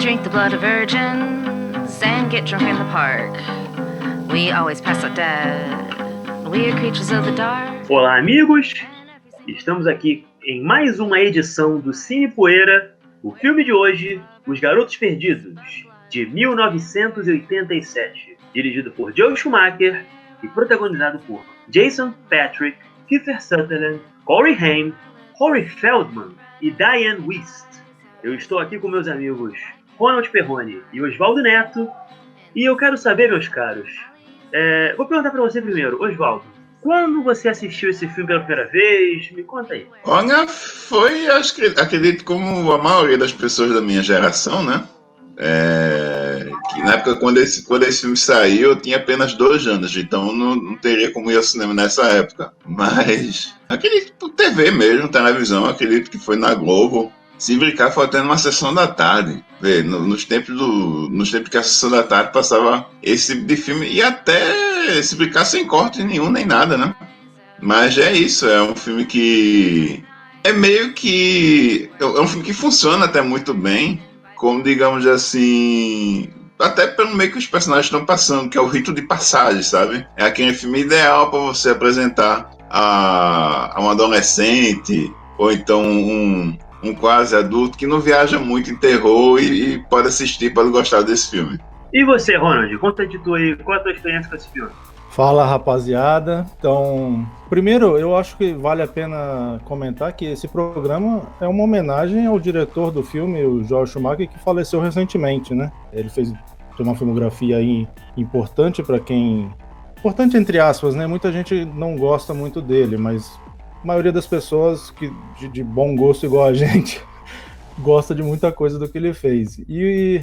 drink the blood of virgins and get drunk in the park. We always pass out dead. We are creatures of the dark. Olá, amigos! Estamos aqui em mais uma edição do Cine Poeira. O filme de hoje, Os Garotos Perdidos, de 1987, dirigido por Joel Schumacher e protagonizado por Jason Patric, Kiefer Sutherland, Corey Haim, Corey Feldman e Diane Wiest. Eu estou aqui com meus amigos Ronald Perrone e Osvaldo Neto, e eu quero saber, meus caros, vou perguntar para você primeiro, Osvaldo, quando você assistiu esse filme pela primeira vez? Me conta aí. Olha, foi, acredito, como a maioria das pessoas da minha geração, né? Que na época, quando esse filme saiu, eu tinha apenas 2 anos, então não teria como ir ao cinema nessa época. Mas acredito por TV mesmo, televisão, acredito que foi na Globo. Se brincar, foi até numa sessão da tarde. Vê, nos tempos que a sessão da tarde passava esse tipo de filme, e até se brincar sem corte nenhum, nem nada, né? Mas é isso, é um filme que é meio que... É um filme que funciona até muito bem, como, digamos assim, até pelo meio que os personagens estão passando, que é o rito de passagem, sabe? É aquele filme ideal para você apresentar a um adolescente, ou então um quase adulto que não viaja muito em terror e pode assistir, pode gostar desse filme. E você, Ronald, conta de tu aí, qual a tua experiência com esse filme? Fala, rapaziada. Então, primeiro, eu acho que vale a pena comentar que esse programa é uma homenagem ao diretor do filme, o Joel Schumacher, que faleceu recentemente, né? Ele tem uma filmografia aí importante para quem... Importante entre aspas, né? Muita gente não gosta muito dele, mas a maioria das pessoas que de bom gosto igual a gente gosta de muita coisa do que ele fez. E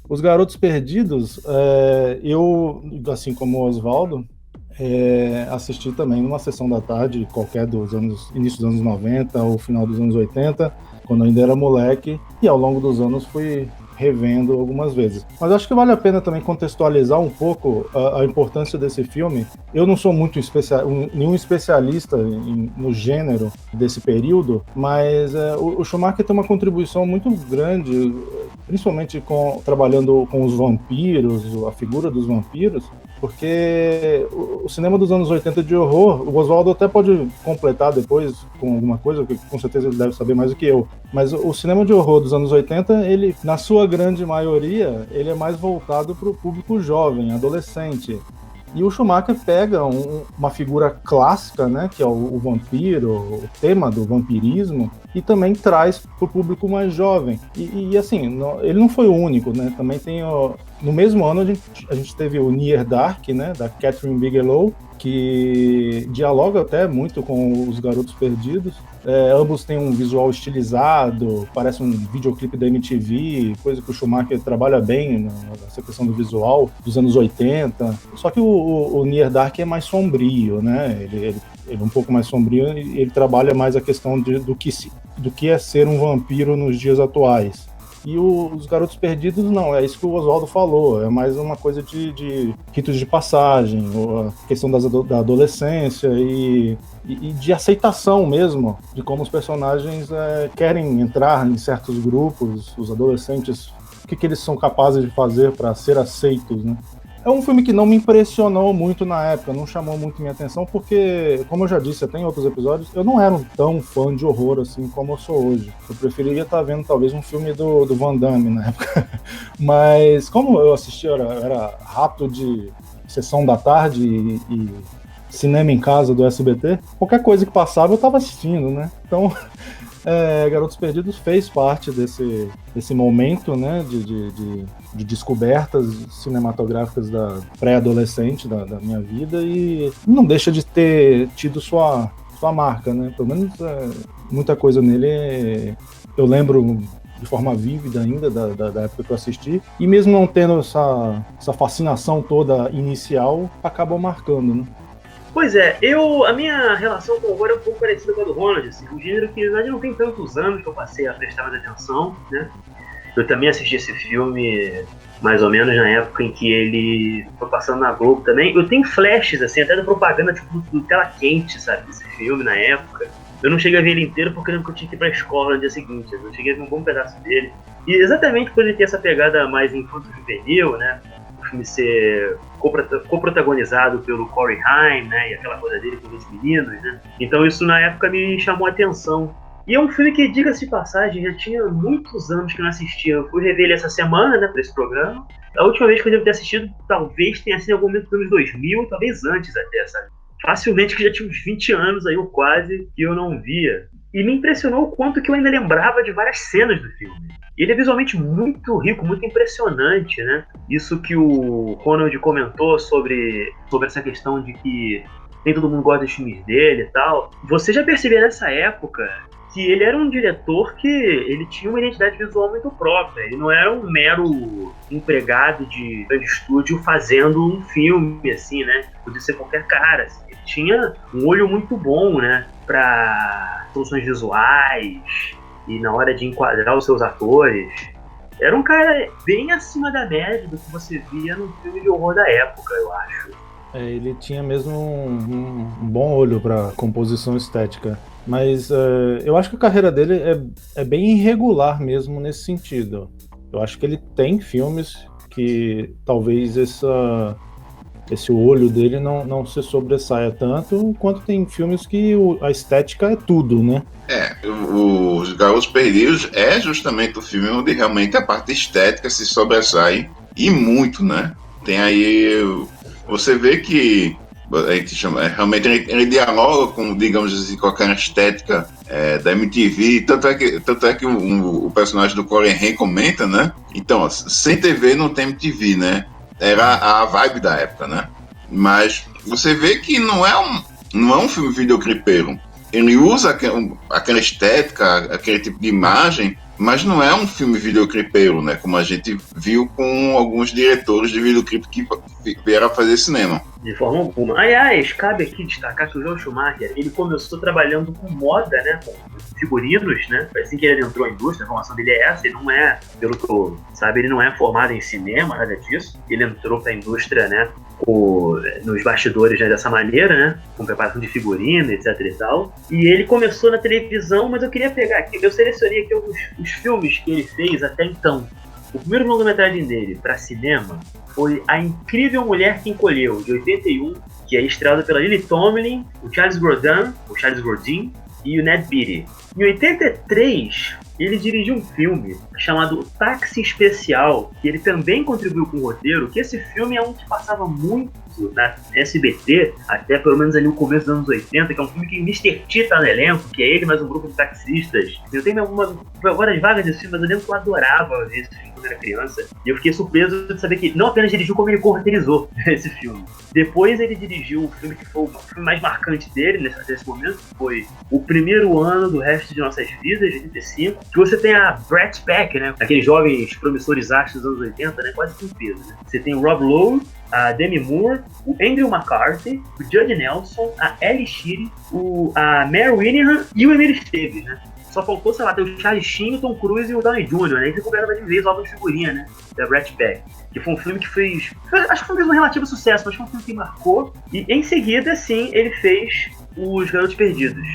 Os Garotos Perdidos, eu, assim como o Osvaldo, assisti também numa sessão da tarde, qualquer início dos anos 90 ou final dos anos 80, quando ainda era moleque, e ao longo dos anos fui revendo algumas vezes. Mas acho que vale a pena também contextualizar um pouco a importância desse filme. Eu não sou nenhum especialista no gênero desse período, mas o Schumacher tem uma contribuição muito grande, principalmente trabalhando com os vampiros, a figura dos vampiros, porque o cinema dos anos 80 de horror, o Osvaldo até pode completar depois com alguma coisa, que com certeza ele deve saber mais do que eu, mas o cinema de horror dos anos 80, ele, na sua grande maioria, ele é mais voltado para o público jovem, adolescente. E o Schumacher pega uma figura clássica, né, que é o vampiro, o tema do vampirismo, e também traz para o público mais jovem. E assim, ele não foi o único, né? Também tem no mesmo ano a gente teve o Near Dark, né, da Kathryn Bigelow, que dialoga até muito com Os Garotos Perdidos. Ambos têm um visual estilizado, parece um videoclipe da MTV, coisa que o Schumacher trabalha bem nessa questão do visual dos anos 80. Só que o Near Dark é mais sombrio, né? Ele é um pouco mais sombrio e ele trabalha mais a questão do que é ser um vampiro nos dias atuais. E Os Garotos Perdidos, não, é isso que o Osvaldo falou, é mais uma coisa de ritos de passagem, a questão da adolescência e de aceitação mesmo, de como os personagens querem entrar em certos grupos, os adolescentes, o que eles são capazes de fazer para ser aceitos, né? É um filme que não me impressionou muito na época, não chamou muito minha atenção, porque, como eu já disse até em outros episódios, eu não era tão fã de horror assim como eu sou hoje. Eu preferiria estar vendo talvez um filme do Van Damme na época. Mas como eu assisti, era rápido de sessão da tarde e cinema em casa do SBT, qualquer coisa que passava eu estava assistindo, né? Então... Garotos Perdidos fez parte desse momento, né, de descobertas cinematográficas da pré-adolescente da minha vida, e não deixa de ter tido sua marca, né? Pelo menos muita coisa nele eu lembro de forma vívida ainda da época que eu assisti, e mesmo não tendo essa fascinação toda inicial, acabou marcando, né? Pois é, a minha relação com o horror é um pouco parecida com a do Ronald, assim, um gênero que na verdade não tem tantos anos que eu passei a prestar mais atenção, né? Eu também assisti esse filme mais ou menos na época em que ele foi passando na Globo também. Eu tenho flashes, assim, até da propaganda, tipo, do Tela Quente, sabe, desse filme na época. Eu não cheguei a ver ele inteiro porque eu lembro que eu tinha que ir pra escola no dia seguinte, eu cheguei a ver um bom pedaço dele. E exatamente por ele ter essa pegada mais infanto-juvenil, né? O filme ser coprotagonizado pelo Corey Haim, né? E aquela coisa dele com os meninos, né? Então isso na época me chamou a atenção. E é um filme que, diga-se de passagem, já tinha muitos anos que eu não assistia. Eu fui rever ele essa semana, né, pra esse programa. A última vez que eu devo ter assistido, talvez tenha sido em algum momento dos anos 2000, talvez antes até, sabe? Facilmente, que já tinha uns 20 anos aí, ou quase, que eu não via. E me impressionou o quanto que eu ainda lembrava de várias cenas do filme. Ele é visualmente muito rico, muito impressionante, né? Isso que o Ronald comentou sobre essa questão de que nem todo mundo gosta dos filmes dele e tal. Você já percebeu nessa época que ele era um diretor que ele tinha uma identidade visual muito própria. Ele não era um mero empregado de grande estúdio fazendo um filme, assim, né? Podia ser qualquer cara. Assim. Ele tinha um olho muito bom, né? Para soluções visuais e na hora de enquadrar os seus atores. Era um cara bem acima da média do que você via num filme de horror da época, eu acho. Ele tinha mesmo um bom olho para composição estética. Mas eu acho que a carreira dele é bem irregular mesmo nesse sentido. Eu acho que ele tem filmes que talvez esse olho dele não se sobressaia tanto, quanto tem filmes que a estética é tudo, né? Os Garotos Perdidos é justamente o filme onde realmente a parte estética se sobressai, e muito, né? Tem aí... Você vê que realmente ele dialoga com, digamos assim, com aquela estética da MTV, tanto é que o personagem do Corey Haim comenta, né? Então, sem TV não tem MTV, né? Era a vibe da época, né? Mas você vê que não é um filme videoclipeiro. Ele usa aquela estética, aquele tipo de imagem, mas não é um filme videoclipeiro, né? Como a gente viu com alguns diretores de videoclipe que vieram a fazer cinema. De forma alguma. Aliás, cabe aqui destacar que o Joel Schumacher, ele começou trabalhando com moda, né? Com figurinos, né? Foi assim que ele entrou na indústria, a formação dele é essa. Ele não é, pelo que eu sabe, ele não é formado em cinema, nada disso. Ele entrou pra indústria, né? Nos bastidores, né, dessa maneira, né? Com preparação de figurino, etc e tal. E ele começou na televisão, mas eu queria pegar aqui, eu selecionei aqui os filmes que ele fez até então. O primeiro longa-metragem dele para cinema foi A Incrível Mulher que Encolheu, de 81, que é estrelado pela Lily Tomlin, o Charles Grodin e o Ned Beatty. Em 83, ele dirigiu um filme chamado Táxi Especial, que ele também contribuiu com o roteiro, que esse filme é um que passava muito na SBT, até pelo menos ali no começo dos anos 80, que é um filme que o Mr. T tá no elenco, que é ele mais um grupo de taxistas. Eu tenho várias vagas desse filme, mas eu lembro que eu adorava ver esse filme quando era criança, e eu fiquei surpreso de saber que não apenas dirigiu, como ele roteirizou esse filme. Depois ele dirigiu o filme que foi o filme mais marcante dele nesse momento, que foi O Primeiro Ano do Resto de Nossas Vidas, de 85, que você tem a Brat Pack, né? Aqueles jovens promissores astros dos anos 80, né? Quase que um peso, né? Você tem o Rob Lowe, a Demi Moore, o Andrew McCarthy, o Judd Nelson, a Ellie Sheedy, a Mary Winningham e o Emílio Esteves, né? Só faltou, sei lá, ter o Charlie Sheen, o Tom Cruise e o Downey Jr., né? E ficou ganhando de vez logo de figurinha, né? Da Brat Pack. Que foi um filme que fez... Acho que foi mesmo um relativo sucesso, mas foi um filme que marcou. E em seguida, sim, ele fez Os Garotos Perdidos.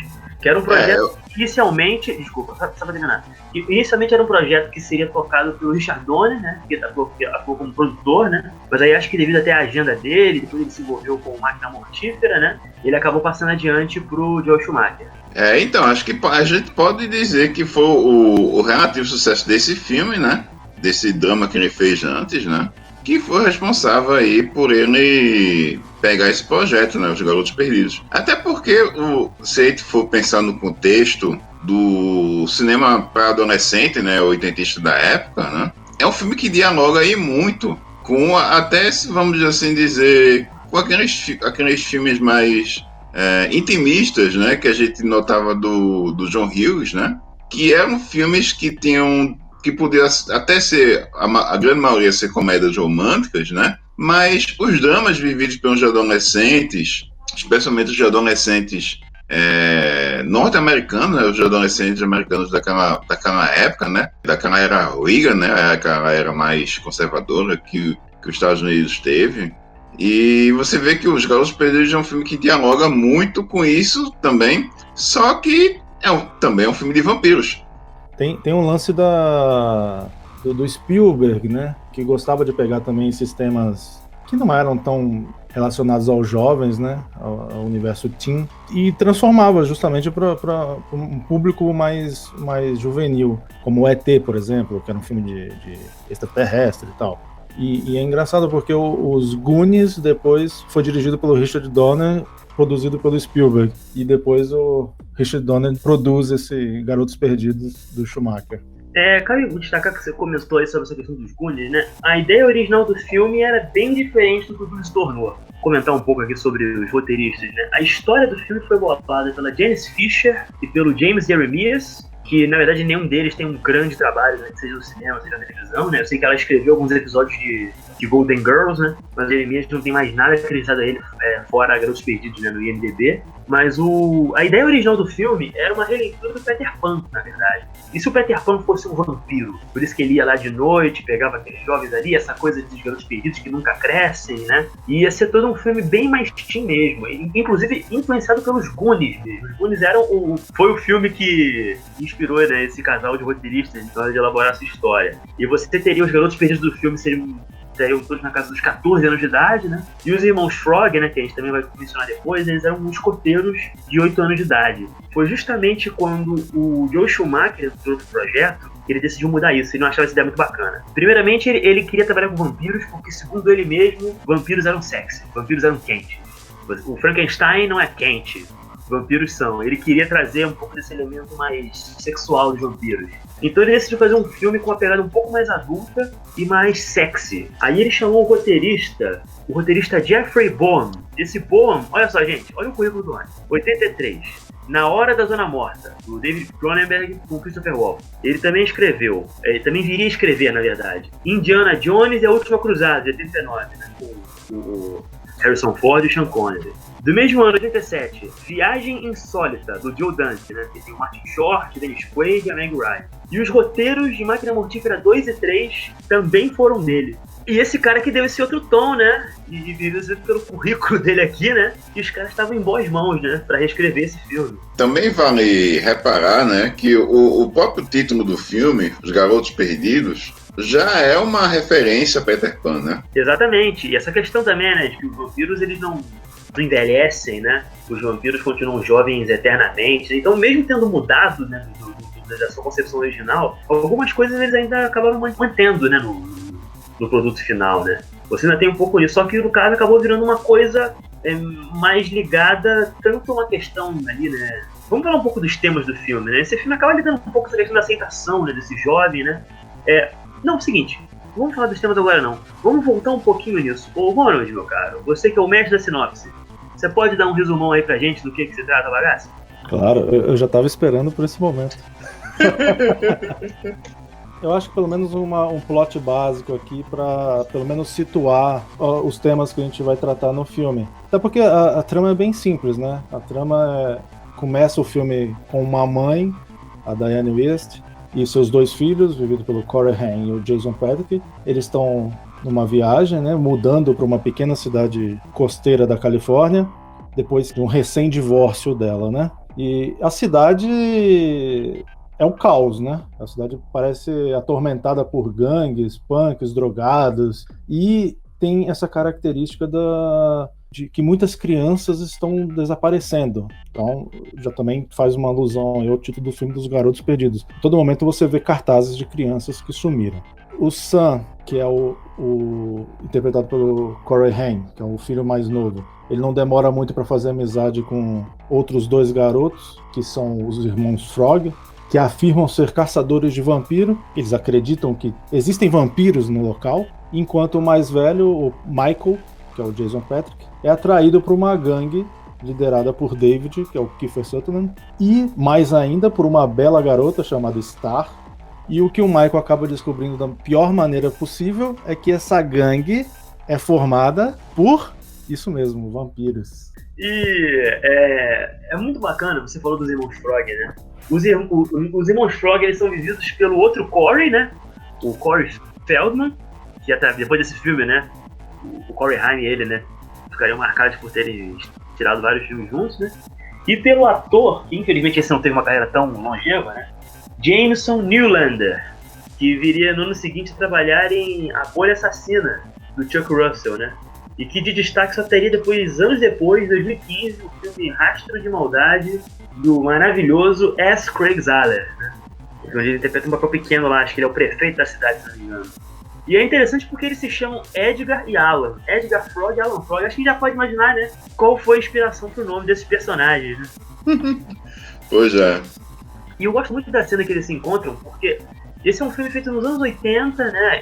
Que era um projeto inicialmente... Desculpa, só pra terminar. Inicialmente era um projeto que seria tocado pelo Richard Donner, né? Que atuou como produtor, né? Mas aí acho que devido até a agenda dele, depois ele se envolveu com Máquina Mortífera, né? Ele acabou passando adiante pro Joel Schumacher. Então, acho que a gente pode dizer que foi o relativo sucesso desse filme, né? Desse drama que ele fez antes, né? Que foi responsável aí por ele pegar esse projeto, né? Os Garotos Perdidos. Até porque, se a gente for pensar no contexto do cinema para adolescente, né? Oitentista da época, né? É um filme que dialoga aí muito com, até, vamos assim dizer, com aqueles filmes mais intimistas, né? Que a gente notava do John Hughes, né? Que eram filmes que tinham... que podia até ser, a grande maioria ser comédias românticas, né? Mas os dramas vividos pelos adolescentes, especialmente os adolescentes norte-americanos, né? Os adolescentes americanos daquela época, né? Daquela era Reagan, né? Aquela era mais conservadora que os Estados Unidos teve. E você vê que Os Garotos Perdidos é um filme que dialoga muito com isso também, só que também é um filme de vampiros. Tem um lance da do Spielberg, né? Que gostava de pegar também esses temas que não eram tão relacionados aos jovens, né? Ao universo teen, e transformava justamente para um público mais juvenil, como o E.T., por exemplo, que era um filme de extraterrestre e tal. E é engraçado porque os Goonies depois foi dirigido pelo Richard Donner, produzido pelo Spielberg, e depois o Richard Donner produz esse Garotos Perdidos do Schumacher. Cabe destacar que você comentou aí sobre essa questão dos Goonies, né? A ideia original do filme era bem diferente do que o filme se tornou. Vou comentar um pouco aqui sobre os roteiristas, né? A história do filme foi bolada pela Janice Fisher e pelo James Jeremias, que na verdade nenhum deles tem um grande trabalho, né, seja no cinema, seja na televisão, né? Eu sei que ela escreveu alguns episódios de Golden Girls, né? Mas Jeremias não tem mais nada acreditado a ele, fora Garotos Perdidos, né, no IMDb. Mas a ideia original do filme era uma releitura do Peter Pan, na verdade. E se o Peter Pan fosse um vampiro? Por isso que ele ia lá de noite, pegava aqueles jovens ali, essa coisa dos garotos perdidos que nunca crescem, né? E ia ser todo um filme bem mais teen mesmo, inclusive influenciado pelos Goonies mesmo. Os Goonies foi o filme que inspirou, né, esse casal de roteiristas na hora de elaborar essa história. E você teria os garotos perdidos do filme estariam todos na casa dos 14 anos de idade, né? E os irmãos Frog, né, que a gente também vai mencionar depois, eles eram escoteiros de 8 anos de idade. Foi justamente quando o Joe Schumacher entrou no projeto que ele decidiu mudar isso. Ele não achava essa ideia muito bacana. Primeiramente, ele queria trabalhar com vampiros porque, segundo ele mesmo, vampiros eram sexy, vampiros eram quentes. O Frankenstein não é quente, vampiros são. Ele queria trazer um pouco desse elemento mais sexual dos vampiros. Então ele decidiu fazer um filme com uma pegada um pouco mais adulta e mais sexy. Aí ele chamou o roteirista Jeffrey Boam. Esse Boam, olha só gente, olha o currículo do ano. 83, Na Hora da Zona Morta, do David Cronenberg com Christopher Walken. Ele também viria a escrever, na verdade, Indiana Jones e a Última Cruzada, de 89, né, com o Harrison Ford e Sean Connery. Do mesmo ano, 87, Viagem Insólita, do Joe Dante, né? Que tem o Martin Short, Dennis Quaid e a Meg Ryan. E os roteiros de Máquina Mortífera 2 e 3 também foram dele. E esse cara que deu esse outro tom, né? E pelo currículo dele aqui, né? Que os caras estavam em boas mãos, né? Pra reescrever esse filme. Também vale reparar, né? Que o próprio título do filme, Os Garotos Perdidos, já é uma referência a Peter Pan, né? Exatamente. E essa questão também, né? De que os vampiros, eles não envelhecem, né? Os vampiros continuam jovens eternamente. Então, mesmo tendo mudado, né, da sua concepção original, algumas coisas eles ainda acabaram mantendo, né, no produto final, né? Você ainda tem um pouco disso, só que no caso acabou virando uma coisa mais ligada tanto a uma questão ali, né? Vamos falar um pouco dos temas do filme, né? Esse filme acaba lidando um pouco com essa questão da aceitação, né, desse jovem, né? Não, é o seguinte, vamos falar dos temas agora não. Vamos voltar um pouquinho nisso. Ô, Ronald, meu caro, você que é o mestre da sinopse, você pode dar um resumão aí pra gente do que se trata a bagaça? Claro, eu já tava esperando por esse momento. Eu acho que pelo menos um plot básico aqui para pelo menos situar os temas que a gente vai tratar no filme. Até porque a trama é bem simples, né? A trama começa o filme com uma mãe, a Diane West, e seus 2 filhos, vividos pelo Corey Haim e o Jason Patric. Eles estão numa viagem, né, mudando para uma pequena cidade costeira da Califórnia, depois de um recém-divórcio dela, né? E a cidade é um caos, né? A cidade parece atormentada por gangues, punks, drogados, e tem essa característica de que muitas crianças estão desaparecendo. Então, já também faz uma alusão ao título do filme dos Garotos Perdidos. A todo momento você vê cartazes de crianças que sumiram. O Sam, que é o interpretado pelo Corey Haim, que é o filho mais novo, ele não demora muito para fazer amizade com outros 2 garotos, que são os irmãos Frog, que afirmam ser caçadores de vampiro. Eles acreditam que existem vampiros no local, enquanto o mais velho, o Michael, que é o Jason Patric, é atraído por uma gangue liderada por David, que é o Kiefer Sutherland, e mais ainda por uma bela garota chamada Star. E o que o Michael acaba descobrindo da pior maneira possível é que essa gangue é formada por, isso mesmo, vampiros. E é muito bacana, você falou dos irmãos Frog, né? Os irmãos Frog, eles são vividos pelo outro Corey, né? O Corey Feldman, que até depois desse filme, né? O Corey Haim e ele, né? Ficariam marcados por terem tirado vários filmes juntos, né? E pelo ator, que infelizmente esse não teve uma carreira tão longeva, né? Jameson Newlander, que viria no ano seguinte trabalhar em A Bolha Assassina, do Chuck Russell, né? E que de destaque só teria depois, anos depois, 2015, o filme Rastro de Maldade, do maravilhoso S. Craig Zahler, né? Onde ele interpreta um papel pequeno lá, acho que ele é o prefeito da cidade, se não me engano. E é interessante porque eles se chamam Edgar e Alan. Edgar Frog e Alan Frog. Acho que já pode imaginar, né? Qual foi a inspiração pro nome desses personagens, né? Pois é. E eu gosto muito da cena que eles se encontram, porque esse é um filme feito nos anos 80, né?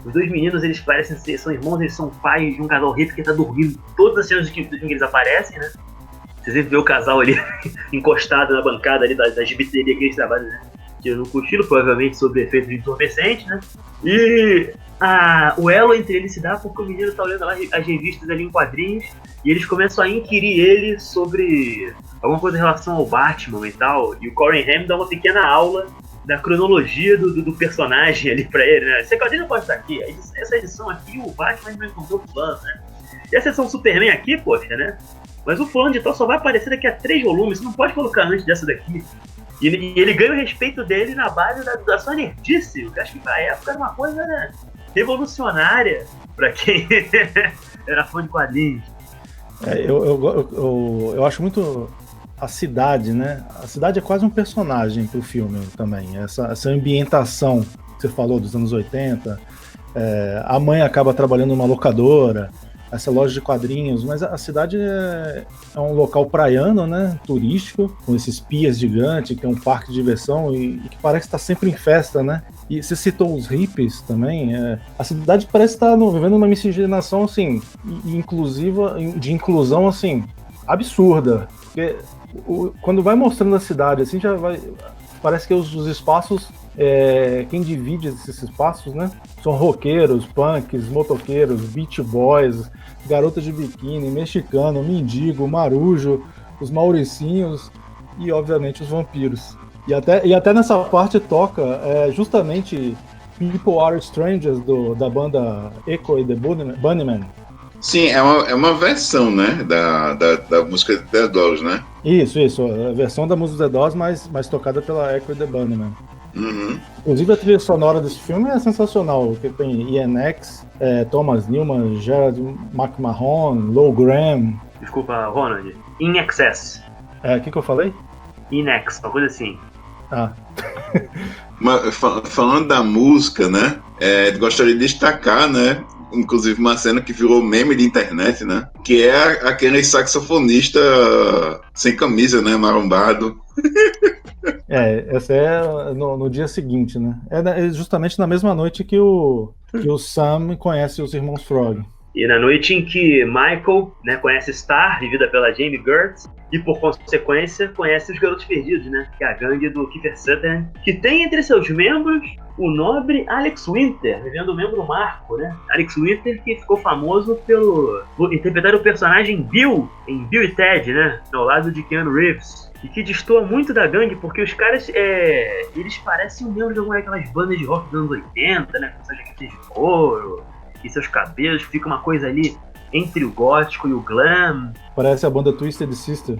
Os dois meninos, eles parecem ser, são irmãos, eles são pais de um casal rico que tá dormindo todas as cenas do filme que eles aparecem, né? Você sempre vê o casal ali encostado na bancada ali da gibiteria que eles trabalham, né? Tirando um cochilo, provavelmente sob efeito de entorpecente, né? E o elo entre eles se dá porque o menino tá olhando lá as revistas ali em quadrinhos e eles começam a inquirir ele sobre alguma coisa em relação ao Batman e tal. E o Corey Haim dá uma pequena aula da cronologia do personagem ali pra ele, né? Esse quadrinho não pode estar aqui. Essa edição aqui, o Batman não encontrou o fulano, né? E essa edição Superman aqui, poxa, né? Mas o fulano de tal só vai aparecer daqui a 3 volumes, você não pode colocar antes dessa daqui. E ele ganha o respeito dele na base da sua nerdice, o que acho que pra época era uma coisa, né, revolucionária pra quem era fã de quadrinhos. Eu acho muito a cidade, né? A cidade é quase um personagem pro filme também. Essa ambientação que você falou dos anos 80, a mãe acaba trabalhando numa locadora, essa loja de quadrinhos, mas a cidade é um local praiano, né, turístico, com esses pias gigantes, que é um parque de diversão e que parece estar sempre em festa, né? E você citou os hippies também, a cidade parece estar vivendo uma miscigenação, assim, inclusiva, de inclusão, assim, absurda, porque quando vai mostrando a cidade, assim, já vai, parece que os espaços, quem divide esses espaços, né, são roqueiros, punks, motoqueiros, beach boys, garotas de biquíni, mexicano, mendigo, marujo, os mauricinhos e, obviamente, os vampiros. E até nessa parte toca justamente People Are Strangers, da banda Echo e the Bunnymen. Sim, é uma versão, né, da música The Doors, né? Isso, a versão da música The Doors, mais tocada pela Echo e the Bunnymen. Uhum. Inclusive a trilha sonora desse filme é sensacional, porque tem Ian X, Thomas Newman, Gerard McMahon, Lou Gramm. Desculpa, Ronald. In Excess. O que eu falei? Inex, uma coisa assim. Mas, falando da música, né, gostaria de destacar, né, inclusive uma cena que virou meme de internet, né, que é aquele saxofonista sem camisa, né, marombado. Essa é no dia seguinte, né? É justamente na mesma noite que o Sam conhece os irmãos Frog. E na noite em que Michael, né, conhece Star, vivida pela Jamie Gertz, e por consequência conhece os Garotos Perdidos, né? Que é a gangue do Kiefer Sutherland, que tem entre seus membros o nobre Alex Winter, vivendo o membro Marco, né? Alex Winter, que ficou famoso por interpretar o personagem Bill em Bill e Ted, né? Ao lado de Keanu Reeves. E que destoa muito da gangue, porque os caras, eles parecem um membro de alguma daquelas bandas de rock dos anos 80, né? Com suas jaquetas de couro e seus cabelos, fica uma coisa ali entre o gótico e o glam. Parece a banda Twisted Sister.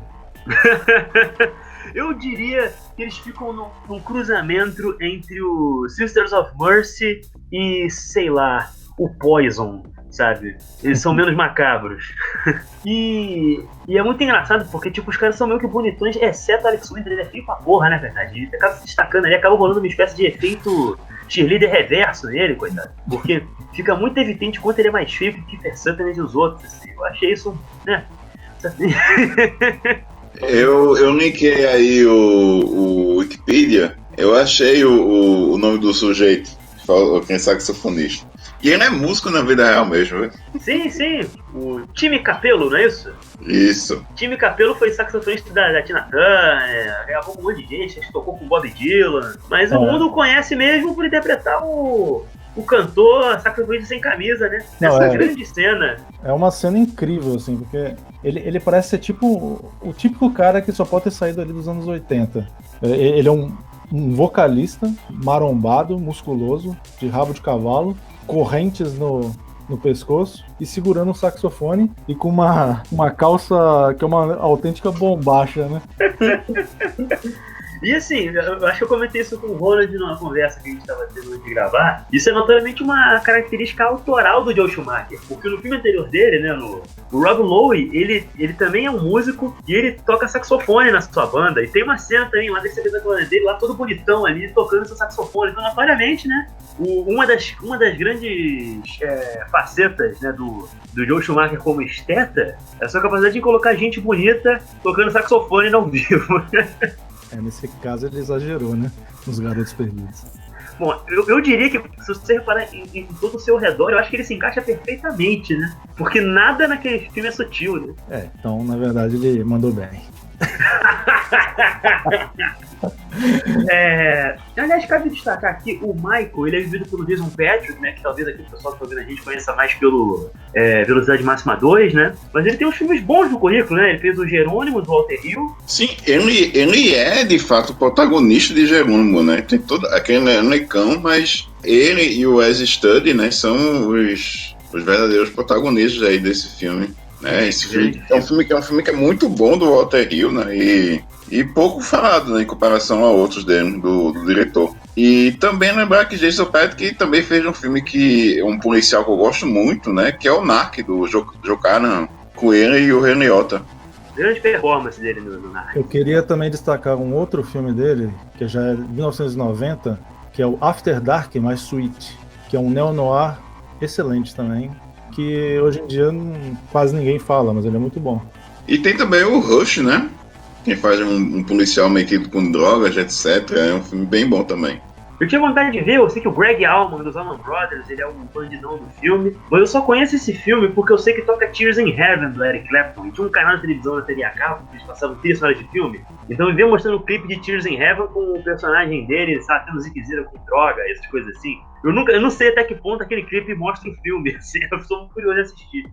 Eu diria que eles ficam num cruzamento entre o Sisters of Mercy e, sei lá, o Poison, sabe? Eles são menos macabros. E é muito engraçado, porque tipo, os caras são meio que bonitões, exceto Alex Winter, ele é feio pra porra, né, verdade? Ele acaba se destacando ali, acaba rolando uma espécie de efeito cheerleader reverso nele, coitado. Porque fica muito evidente quanto ele é mais feio que o Kiefer Sutherland e os outros, assim. Eu achei isso, né? Eu linkei aí o Wikipedia, eu achei o nome do sujeito, quem é saxofonista. E ele é músico na vida real mesmo, né? Sim. O Timmy Capello, não é isso? Isso. Timmy Capello foi saxofonista da Tina Turner, gravou um monte de gente, tocou com Bob Dylan. Mas o mundo conhece mesmo por interpretar o cantor saxofonista sem camisa, né? Nessa grande cena. É uma cena incrível, assim, porque ele parece ser tipo o típico cara que só pode ter saído ali dos anos 80. Ele é um vocalista marombado, musculoso, de rabo de cavalo, correntes no pescoço e segurando um saxofone e com uma calça que é uma autêntica bombacha, né? E assim, eu acho que eu comentei isso com o Ronald numa conversa que a gente estava tendo antes de gravar. Isso é notoriamente uma característica autoral do Joel Schumacher. Porque no filme anterior dele, né, o Rob Lowe, ele também é um músico e ele toca saxofone na sua banda. E tem uma cena também lá desse da banda dele, lá todo bonitão ali, tocando seu saxofone. Então, notoriamente, né, uma das grandes facetas, né, do Joel Schumacher como esteta é a sua capacidade de colocar gente bonita tocando saxofone ao vivo. Nesse caso ele exagerou, né? Nos Garotos Perdidos. Bom, eu diria que se você reparar em todo o seu redor, eu acho que ele se encaixa perfeitamente, né? Porque nada naquele filme é sutil, né? Então na verdade ele mandou bem. Aliás, cabe destacar aqui, o Michael, ele é vivido pelo Jason Patric, né? Que talvez aqui o pessoal que tá ouvindo a gente conheça mais pelo Velocidade Máxima 2, né? Mas ele tem uns filmes bons no currículo, né? Ele fez o Jerônimo, do Walter Hill. Sim, ele é de fato o protagonista de Jerônimo, né? Tem todo aquele elecão, mas ele e o Wes Studi, né? São os verdadeiros protagonistas aí desse filme. Esse filme é um filme que é muito bom do Walter Hill, né? E pouco falado, né, em comparação a outros dele, do diretor. E também lembrar que Jason Patric também fez um filme que é um policial que eu gosto muito, né? Que é o Narc, do Joe Carnahan, com ele e o Ray Liotta. Grande performance dele no Narc. Eu queria também destacar um outro filme dele, que já é de 1990, que é o After Dark mais Sweet, que é um neo-noir excelente também, que hoje em dia quase ninguém fala, mas ele é muito bom. E tem também o Rush, né? Quem faz um policial metido com drogas, etc. É um filme bem bom também. Eu tinha vontade de ver, eu sei que o Greg Allman, dos Allman Brothers, ele é um bandidão do filme, mas eu só conheço esse filme porque eu sei que toca Tears in Heaven, do Eric Clapton, e tinha um canal de televisão na TV a cabo, que eles passavam 3 horas de filme, então eu via mostrando o clipe de Tears in Heaven com o personagem dele, sabe, tendo ziquezira com droga, essas coisas assim. Eu não sei até que ponto aquele clipe mostra o filme, assim, eu sou muito curioso de assistir.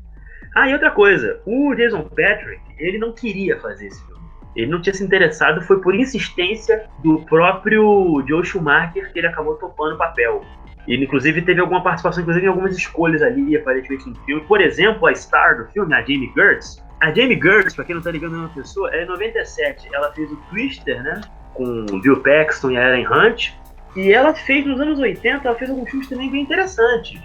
E outra coisa, o Jason Patric, ele não queria fazer esse filme. Ele não tinha se interessado, foi por insistência do próprio Joel Schumacher que ele acabou topando o papel. Ele, inclusive, teve alguma participação, inclusive, em algumas escolhas ali, aparentemente, no filme. Por exemplo, a star do filme, a Jamie Gertz. A Jamie Gertz, pra quem não tá ligando numa pessoa, ela é 97. Ela fez o Twister, né? Com o Bill Paxton e a Ellen Hunt. E ela fez, nos anos 80, ela fez alguns filmes também bem interessantes.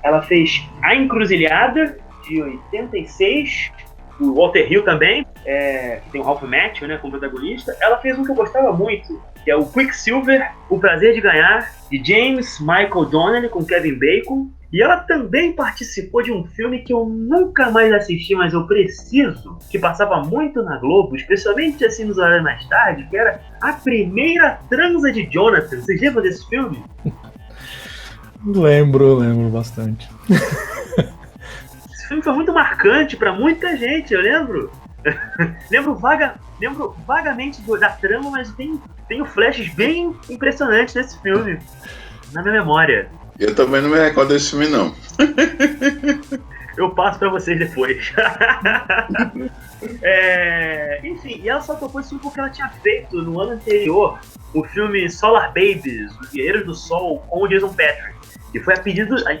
Ela fez A Encruzilhada, de 86... o Walter Hill também, que tem o Ralph Macchio, né, como protagonista. Ela fez um que eu gostava muito, que é o Quicksilver, O Prazer de Ganhar, de James Michael Donnelly, com Kevin Bacon. E ela também participou de um filme que eu nunca mais assisti, mas eu preciso, que passava muito na Globo, especialmente assim nos horários mais tarde, que era A Primeira Transa de Jonathan. Vocês lembram desse filme? Lembro bastante. Esse filme foi muito marcante pra muita gente, eu lembro. lembro vagamente da trama, mas tenho flashes bem impressionantes desse filme na minha memória. Eu também não me recordo desse filme, não. Eu passo pra vocês depois. Enfim, e ela só topou esse filme porque ela tinha feito no ano anterior o filme Solar Babies, Os Guerreiros do Sol, com o Jason Patric. E foi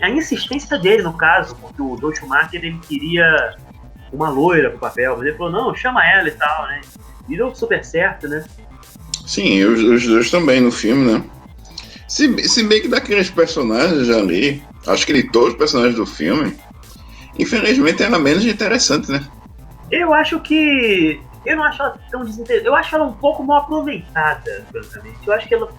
a insistência dele, no caso, porque o Joel Schumacher, ele queria uma loira pro papel, mas ele falou, não, chama ela e tal, né? E deu super certo, né? Sim, os dois também no filme, né? Se bem que daqueles personagens ali, acho que de todos os personagens do filme, infelizmente era menos interessante, né? Eu não acho ela tão desinteressante, eu acho ela um pouco mal aproveitada, francamente. Eu acho que ela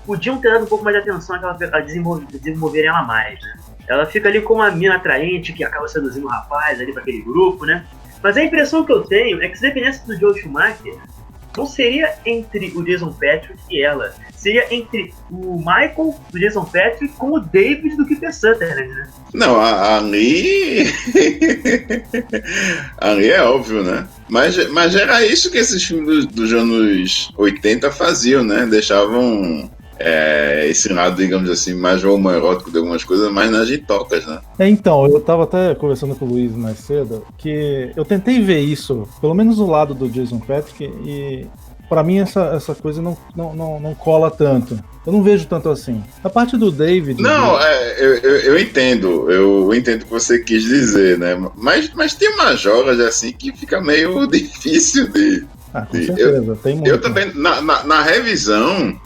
podiam ter dado um pouco mais de atenção a desenvolverem ela mais, né? Ela fica ali como uma mina atraente que acaba seduzindo um rapaz ali pra aquele grupo, né? Mas a impressão que eu tenho é que se dependesse do Joel Schumacher, não seria entre o Jason Patric e ela. Seria entre o Michael do Jason Patric com o David do Kiefer Sutherland, né? Não, ali... ali é óbvio, né? Mas era isso que esses filmes dos anos 80 faziam, né? Deixavam esse lado, digamos assim, mais homoerótico de algumas coisas, mais nas gitocas, né? Então, eu tava até conversando com o Luiz mais cedo, que eu tentei ver isso, pelo menos do lado do Jason Patric, e pra mim essa coisa não cola tanto. Eu não vejo tanto assim. A parte do David... Não, eu entendo. Eu entendo o que você quis dizer, né? Mas tem umas jogas assim que fica meio difícil Ah, com certeza, tem muito. Eu também, na revisão,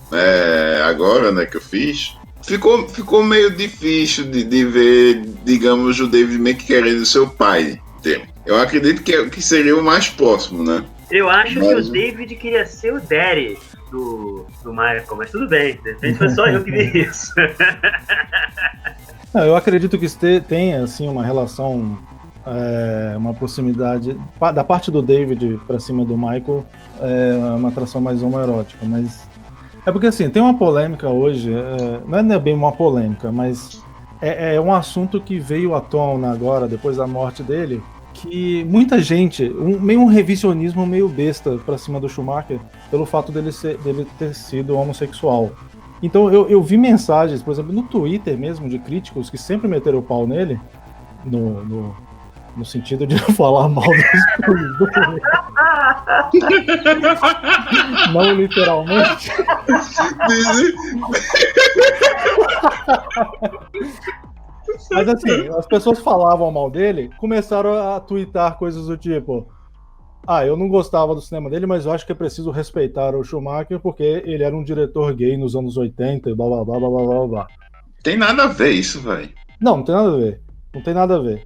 agora, né, que eu fiz, ficou meio difícil de ver, digamos, o David meio que querendo ser o pai dele. Eu acredito que seria o mais próximo, né? Eu acho que o David queria ser o daddy do Michael, mas tudo bem, de repente foi só eu que vi isso. Eu acredito que tem assim, uma relação, uma proximidade da parte do David pra cima do Michael, uma atração mais homoerótica, mas é porque assim, tem uma polêmica hoje, não é bem uma polêmica, mas é um assunto que veio à tona agora, depois da morte dele, que muita gente, meio um revisionismo meio besta pra cima do Schumacher, pelo fato dele ter sido homossexual. Então eu vi mensagens, por exemplo, no Twitter mesmo, de críticos que sempre meteram o pau nele, no sentido de falar mal das coisas do filme. Não literalmente. Mas assim, as pessoas falavam mal dele, começaram a twittar coisas do tipo: eu não gostava do cinema dele, mas eu acho que é preciso respeitar o Schumacher porque ele era um diretor gay nos anos 80 e blá blá blá blá blá blá. Tem nada a ver isso, velho. Não tem nada a ver. Não tem nada a ver.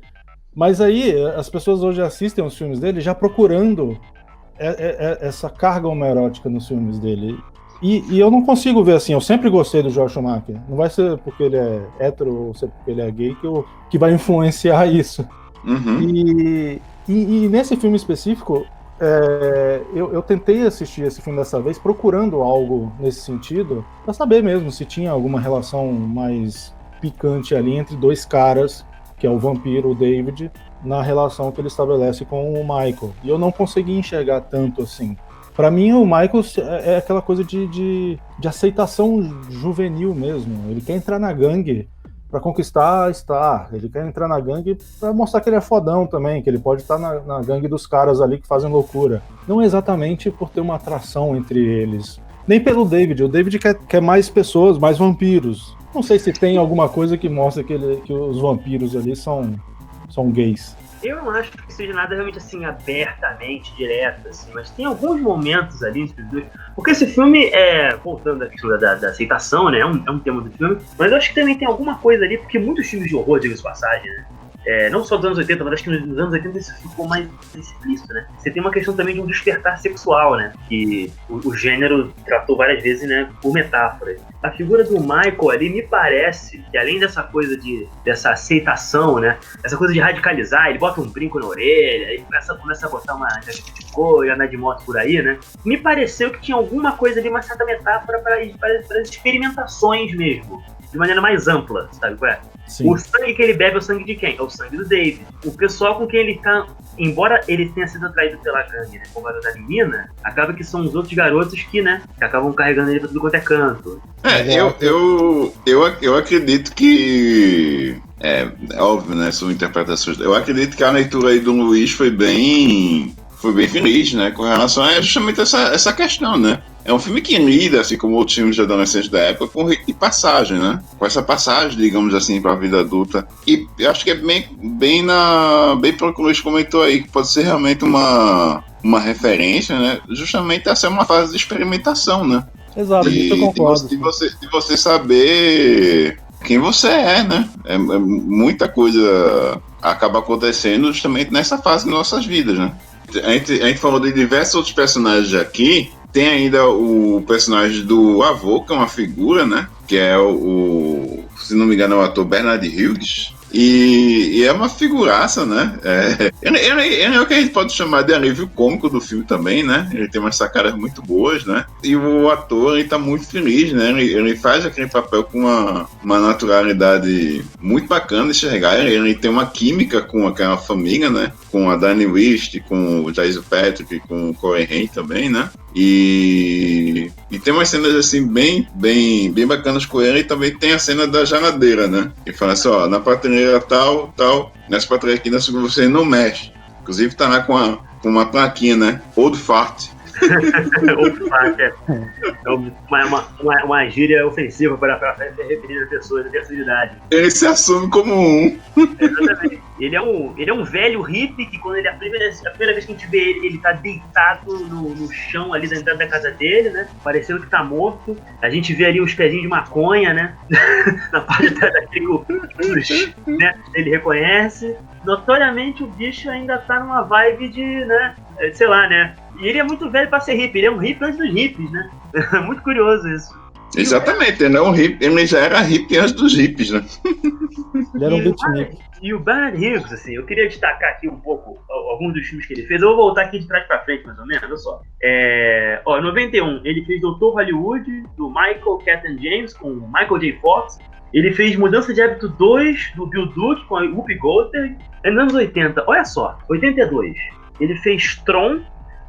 Mas aí, as pessoas hoje assistem os filmes dele já procurando essa carga homoerótica nos filmes dele. E eu não consigo ver assim, eu sempre gostei do Joel Schumacher. Não vai ser porque ele é hétero ou ser porque ele é gay que vai influenciar isso. Uhum. E nesse filme específico, eu tentei assistir esse filme dessa vez procurando algo nesse sentido, pra saber mesmo se tinha alguma relação mais picante ali entre dois caras, que é o vampiro, o David, na relação que ele estabelece com o Michael. E eu não consegui enxergar tanto assim. Pra mim, o Michael é aquela coisa de aceitação juvenil mesmo. Ele quer entrar na gangue pra conquistar a Star. Ele quer entrar na gangue pra mostrar que ele é fodão também, que ele pode estar na gangue dos caras ali que fazem loucura. Não exatamente por ter uma atração entre eles. Nem pelo David. O David quer mais pessoas, mais vampiros. Não sei se tem alguma coisa que mostra que os vampiros ali são gays. Eu não acho que seja nada realmente assim, abertamente, direto, assim, mas tem alguns momentos ali entre os dois. Porque esse filme, voltando à questão da aceitação, né? É um tema do filme, mas eu acho que também tem alguma coisa ali, porque muitos filmes de horror, diga-se passagem, né? Não só dos anos 80, mas acho que nos anos 80 isso ficou mais explícito, né? Você tem uma questão também de um despertar sexual, né? Que o gênero tratou várias vezes, né? Por metáfora. A figura do Michael ali me parece que além dessa coisa dessa aceitação, né? Essa coisa de radicalizar, ele bota um brinco na orelha, ele começa a botar uma jaqueta de couro e andar de moto por aí, né? Me pareceu que tinha alguma coisa ali, uma certa metáfora para as experimentações mesmo. De maneira mais ampla, sabe qual é? Sim. O sangue que ele bebe é o sangue de quem? É o sangue do David. O pessoal com quem ele tá, embora ele tenha sido atraído pela gangue, né, por causa da menina, acaba que são os outros garotos que, né, que acabam carregando ele pra tudo quanto é canto. Eu acredito que... É óbvio, né, são interpretações. Eu acredito que a leitura aí do Luiz foi bem feliz, né, com relação a justamente essa questão, né. É um filme que lida, assim como outros filmes de adolescentes da época, com rito de passagem, né? Com essa passagem, digamos assim, para a vida adulta. E eu acho que é bem pelo que o Luiz comentou aí, que pode ser realmente uma referência, né? Justamente essa é uma fase de experimentação, né? Exato, eu concordo. De você saber quem você é, né? Muita coisa acaba acontecendo justamente nessa fase de nossas vidas, né? A gente falou de diversos outros personagens aqui. Tem ainda o personagem do avô, que é uma figura, né? Que é se não me engano, é o ator Bernard Hughes. E é uma figuraça, né? Ele é o que a gente pode chamar de alívio cômico do filme também, né? Ele tem umas sacadas muito boas, né? E o ator, ele tá muito feliz, né? Ele faz aquele papel com uma naturalidade muito bacana de enxergar. Ele tem uma química com aquela família, né? Com a Diane Wiest, com o Jason Patric, com o Corey Haim também, né? E tem umas cenas assim bem bacanas com ele. E também tem a cena da janadeira, né? Que fala assim, ó, na prateleira tal, nessa prateleira aqui na segunda você não mexe. Inclusive tá lá com uma plaquinha, né? Old Fart. Opa, é uma gíria ofensiva para referir a pessoas da terceira idade. Ele se assume como um. Exatamente. Ele é um velho hippie que quando a primeira vez que a gente vê ele tá deitado no chão ali da entrada da casa dele, né? Parecendo que tá morto. A gente vê ali os pezinhos de maconha, né? Na parte daquele né? Ele reconhece. Notoriamente o bicho ainda tá numa vibe de, né? Sei lá, né? E ele é muito velho pra ser hippie. Ele é um hippie antes dos hippies, né? Muito curioso isso. Exatamente, ele, é um hippie, ele já era hippie antes dos hippies, né? Ele era um beatnik. E o Bernard Hughes, assim, eu queria destacar aqui um pouco alguns dos filmes que ele fez. Eu vou voltar aqui de trás pra frente, mais ou menos, olha só. Em 91, ele fez Dr. Hollywood, do Michael Keaton James, com o Michael J. Fox. Ele fez Mudança de Hábito 2, do Bill Duke, com a Whoopi Goldberg. Nos anos 80, olha só, 82, ele fez Tron,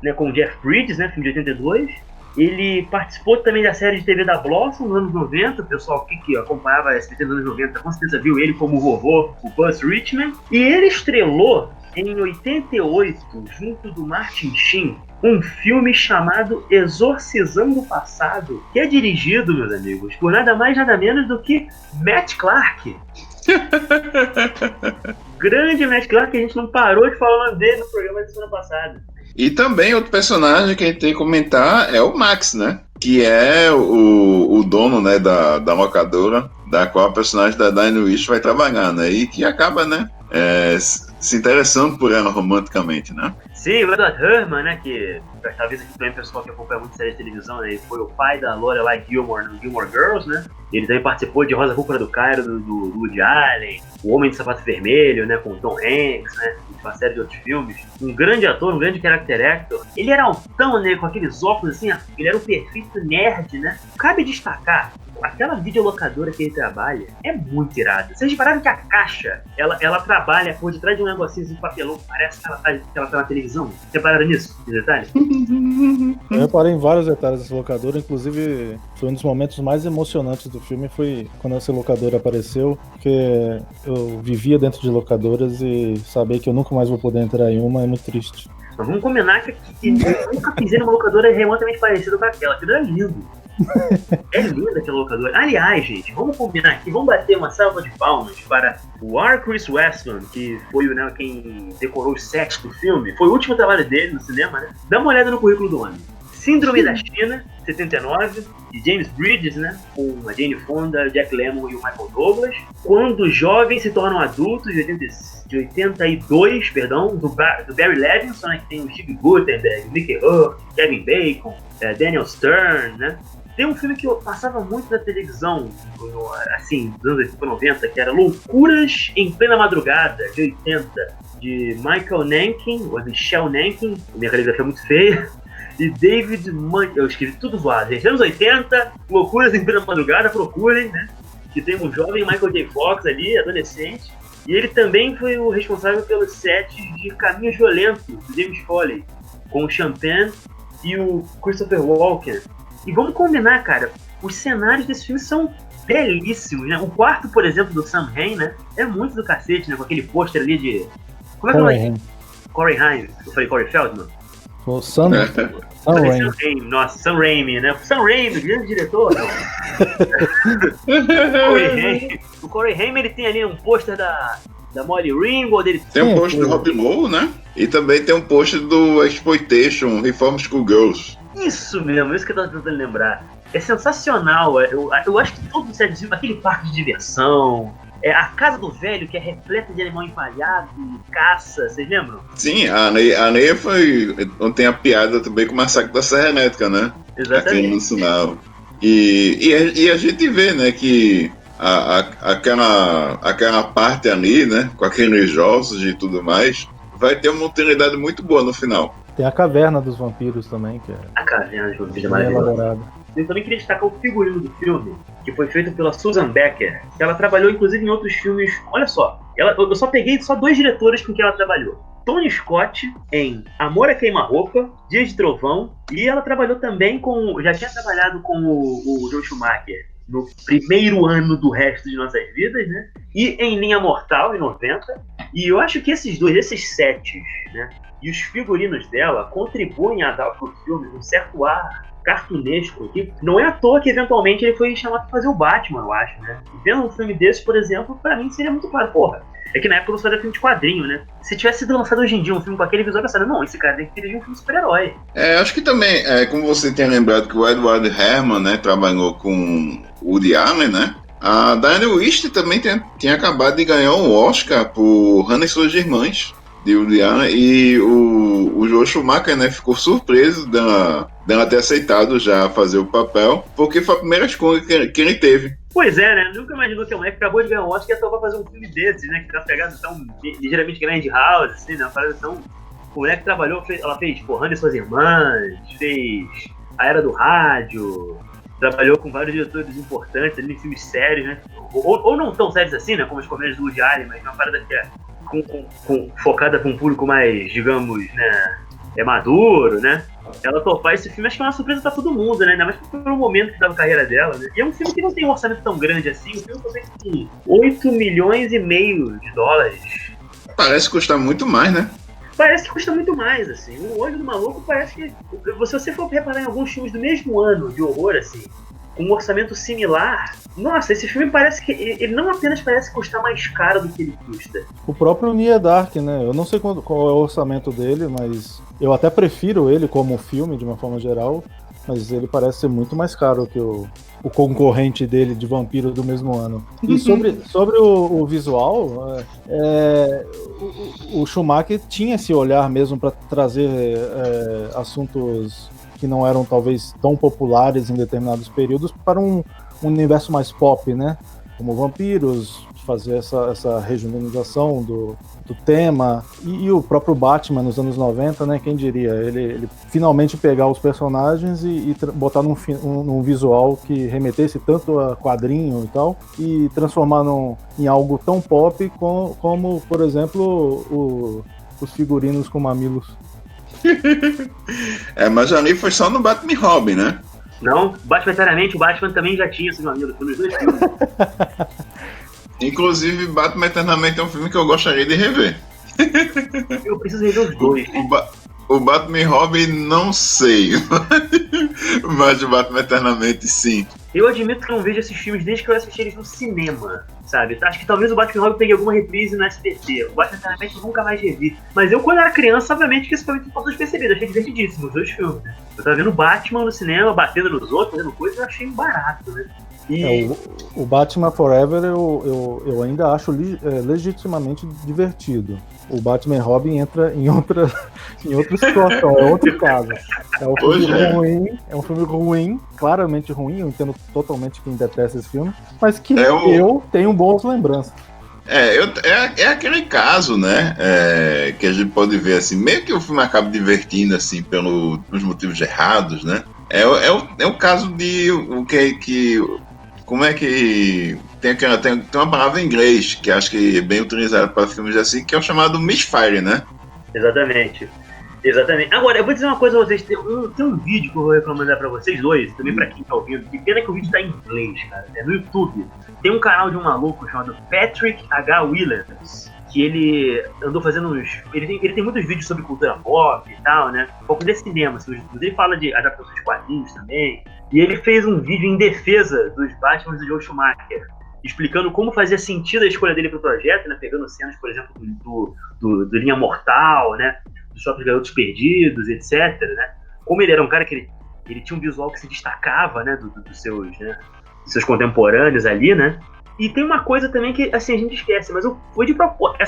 né, com o Jeff Bridges, né, filme de 82. Ele participou também da série de TV da Blossom nos anos 90. O pessoal que acompanhava a SBT nos anos 90 com certeza viu ele como o vovô, o Buzz Richmond. E ele estrelou em 88, junto do Martin Sheen, um filme chamado Exorcizando o Passado, que é dirigido, meus amigos, por nada mais nada menos do que Matt Clark. Grande Matt Clark, que a gente não parou de falar o nome dele no programa da semana passada. E também outro personagem que a gente tem que comentar é o Max, né? Que é o dono, né, da locadora, da qual a personagem da Diane Wish vai trabalhar, né? E que acaba, né, se interessando por ela romanticamente, né? Sim, o Edward Herman, né, que talvez aqui também o pessoal que acompanha muito série de televisão, né, ele foi o pai da Lorelai Gilmore no Gilmore Girls, né, ele também participou de Rosa Púrpura do Cairo, do Woody Allen, O Homem de Sapato Vermelho, né, com Tom Hanks, né, uma série de outros filmes, um grande ator, um grande character actor, ele era altão, né, com aqueles óculos assim, ele era um perfeito nerd, né, cabe destacar, aquela videolocadora que ele trabalha é muito irada. Vocês repararam que a caixa, ela trabalha por detrás de um negocinho de papelão, parece que ela tá na televisão? Vocês repararam nisso? Esse detalhe? Eu reparei em vários detalhes dessa locadora, inclusive foi um dos momentos mais emocionantes do filme, foi quando essa locadora apareceu, porque eu vivia dentro de locadoras e saber que eu nunca mais vou poder entrar em uma é muito triste. Mas vamos combinar que eu nunca pisei numa locadora remotamente parecida com aquela, aquilo era lindo. É linda aquela locadora. Aliás, gente, vamos combinar aqui, vamos bater uma salva de palmas para o R. Chris Westman, que foi, né, quem decorou os sets do filme. Foi o último trabalho dele no cinema, né? Dá uma olhada no currículo do homem. Síndrome da China, 79, de James Bridges, né? Com a Jane Fonda, Jack Lemmon e o Michael Douglas. Quando os jovens se tornam adultos, de 82, perdão, do Barry Levinson, né, que tem o Steve Guttenberg, Mickey Rourke, Kevin Bacon, Daniel Stern, né? Tem um filme que eu passava muito na televisão, assim, dos anos 80 e 90, que era Loucuras em Plena Madrugada, de 80, de Michael Nankin, ou Michelle Nankin, minha caligrafia é muito feia, e David Mann, eu escrevi tudo zoado, gente. Anos 80, Loucuras em Plena Madrugada, procurem, né? Que tem um jovem Michael J. Fox ali, adolescente, e ele também foi o responsável pelos sets de Caminhos Violentos, do James Foley, com o Champagne e o Christopher Walken. E vamos combinar, cara, os cenários desse filme são belíssimos, né? O quarto, por exemplo, do Sam Raimi, né? É muito do cacete, né? Com aquele pôster ali de... Como é que é o nome? Corey Haim. Eu falei Corey Feldman? O Sam Raimi. Nossa, Sam Raimi, né? Sam Raimi, grande diretor. O Corey Haim, ele tem ali um pôster da Molly Ringwald. Tem um pôster do Rob Lowe, né? E também tem um pôster do Exploitation, Reform School Girls. Isso mesmo, isso que eu tava tentando lembrar. É sensacional. Eu acho que todo o aquele parque de diversão, a casa do velho, que é repleta de animal empalhado, caça, vocês lembram? Sim, a Neia foi onde tem a piada também com o Massacre da Serra Elétrica, né? Exatamente. Aqui no sinal. E a gente vê, né, que aquela parte ali, né, com aqueles ossos e tudo mais, vai ter uma utilidade muito boa no final. Tem a Caverna dos Vampiros também, que é a Caverna dos Vampiros é bem maravilhosa. elaborada. Eu também queria destacar o figurino do filme, que foi feito pela Susan Becker, que ela trabalhou inclusive em outros filmes. Olha só, eu só peguei só 2 diretores com quem ela trabalhou. Tony Scott em Amor a Queima-Roupa, Dias de Trovão, e ela trabalhou também já tinha trabalhado com o Joe Schumacher no primeiro ano do Resto de Nossas Vidas, né? E em Linha Mortal, em 90. E eu acho que esses sets, né? E os figurinos dela contribuem a dar pro filme um certo ar cartunesco aqui. Não é à toa que eventualmente ele foi chamado pra fazer o Batman, eu acho, né? E vendo um filme desse, por exemplo, pra mim seria muito claro, porra. É que na época eu não fazia filme de quadrinho, né? Se tivesse sido lançado hoje em dia um filme com aquele visual, eu pensaria, não, esse cara tem que dirigir um filme de super-herói. Acho que também, como você tinha lembrado que o Edward Herman, né, trabalhou com o Woody Allen, né? A Diane Wist também tinha acabado de ganhar um Oscar por Hannah e Suas Irmãs, de Woody Allen, e o Joel Schumacher, né, ficou surpreso dela ter aceitado já fazer o papel, porque foi a primeira escolha que ele teve. Pois é, né? Nunca imaginou que a mulher que acabou de ganhar um Oscar ia topar fazer um filme desses, né? Que tá pegado tão ligeiramente grande house, assim, né? Uma parada tão... A mulher que trabalhou, ela fez Hannah e Suas Irmãs, fez A Era do Rádio, trabalhou com vários diretores importantes ali em filmes sérios, né? Ou não tão sérios assim, né? Como as comédias do Woody Allen, mas uma parada que é focada para um público mais, digamos, né? Maduro, né? Ela topar esse filme, acho que é uma surpresa pra todo mundo, né? Ainda mais pelo momento que tava a carreira dela, né? E é um filme que não tem um orçamento tão grande assim, o filme tem 8,5 milhões de dólares. Parece custar muito mais, né? Parece que custa muito mais, assim. O Olho do Maluco parece que... Se você for reparar em alguns filmes do mesmo ano de horror, assim, com um orçamento similar, nossa, esse filme parece que... Ele não apenas parece custar mais caro do que ele custa. O próprio Near Dark, né? Eu não sei qual é o orçamento dele, mas eu até prefiro ele como filme, de uma forma geral, mas ele parece ser muito mais caro que o concorrente dele de vampiro do mesmo ano. E sobre o visual, o Schumacher tinha esse olhar mesmo para trazer assuntos que não eram talvez tão populares em determinados períodos para um universo mais pop, né? Como vampiros, fazer essa rejuvenescição do tema, e o próprio Batman nos anos 90, né? Quem diria? Ele finalmente pegar os personagens e botar num visual que remetesse tanto a quadrinho e tal, e transformar em algo tão pop como por exemplo, os figurinos com mamilos. Mas ali foi só no Batman e Robin, né? Não, Batman Eternamente, o Batman também já tinha esses mamilos, foi nos dois filmes. Inclusive, Batman Eternamente é um filme que eu gostaria de rever. Eu preciso rever os dois. O Batman e Robin, não sei. Mas o Batman Eternamente, sim. Eu admito que não vejo esses filmes desde que eu assisti eles no cinema, sabe? Acho que talvez o Batman e Robin pegue alguma reprise no SBT. O Batman Eternamente eu nunca mais revi. Mas eu, quando era criança, obviamente que isso foi muito despercebido. Achei divertidíssimo os dois filmes, né? Eu tava vendo o Batman no cinema, batendo nos outros, fazendo coisa, eu achei barato, né? O Batman Forever eu ainda acho legitimamente divertido. O Batman e Robin entra em outra situação, é outro caso. É um filme ruim, claramente ruim, eu entendo totalmente quem detesta esse filme, mas que eu tenho boas lembranças. É aquele caso, né, que a gente pode ver assim, meio que o filme acaba divertindo assim pelos motivos errados, né? É o caso de o que como é que tem uma palavra em inglês que acho que é bem utilizada para filmes assim, que é o chamado misfire, né? Exatamente. Agora, eu vou dizer uma coisa a vocês. Tem um vídeo que eu vou recomendar pra vocês dois, também pra quem tá ouvindo. Que pena que o vídeo tá em inglês, cara. É no YouTube. Tem um canal de um maluco chamado Patrick H. Williams, que ele andou fazendo uns... Ele tem muitos vídeos sobre cultura pop e tal, né? Um pouco de cinema, assim. Ele fala de adaptações de quadrinhos também. E ele fez um vídeo em defesa dos Batman do Joel Schumacher, explicando como fazia sentido a escolha dele pro projeto, né? Pegando cenas, por exemplo, do Linha Mortal, né? Dos próprios Garotos Perdidos, etc, né? Como ele era um cara que ele tinha um visual que se destacava, né? Dos seus contemporâneos ali, né? E tem uma coisa também que, assim, a gente esquece, mas foi de propósito.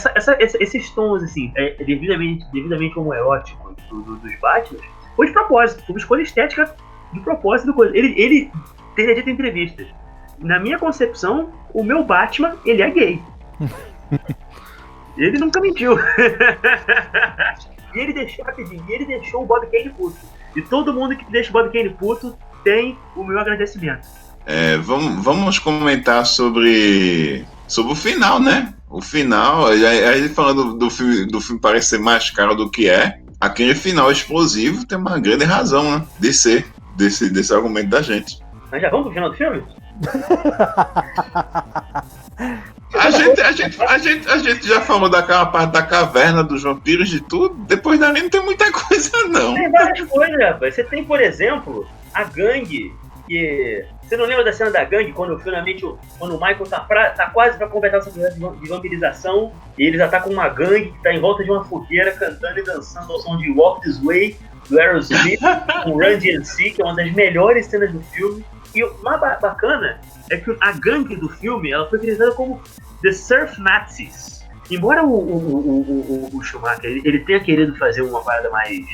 Esses tons, assim, devidamente homoeróticos dos Batman, foi de propósito. Foi uma escolha estética de propósito do coisa. Ele teria dito em entrevistas: na minha concepção, o meu Batman, ele é gay. Ele nunca mentiu. E ele deixou o Bob Kane puto. E todo mundo que deixa o Bob Kane puto tem o meu agradecimento. Vamos comentar sobre o final, né? O final, aí falando do filme parecer mais caro do que é, aquele final explosivo tem uma grande razão, né? De ser desse argumento da gente. Mas já vamos pro final do filme? A a gente já falou daquela parte da caverna dos vampiros de tudo. Depois dali não tem muita coisa, não. Tem várias coisas, rapaz. Você tem, por exemplo, a gangue, que... Você não lembra da cena da gangue, quando finalmente quando o Michael tá quase pra completar essa processo de vampirização, e eles atacam uma gangue que tá em volta de uma fogueira, cantando e dançando ao som de Walk This Way, do Aerosmith, com Run DMC, que é uma das melhores cenas do filme. E o mais bacana é que a gangue do filme, ela foi utilizada como The Surf Nazis. Embora o Schumacher ele tenha querido fazer uma parada mais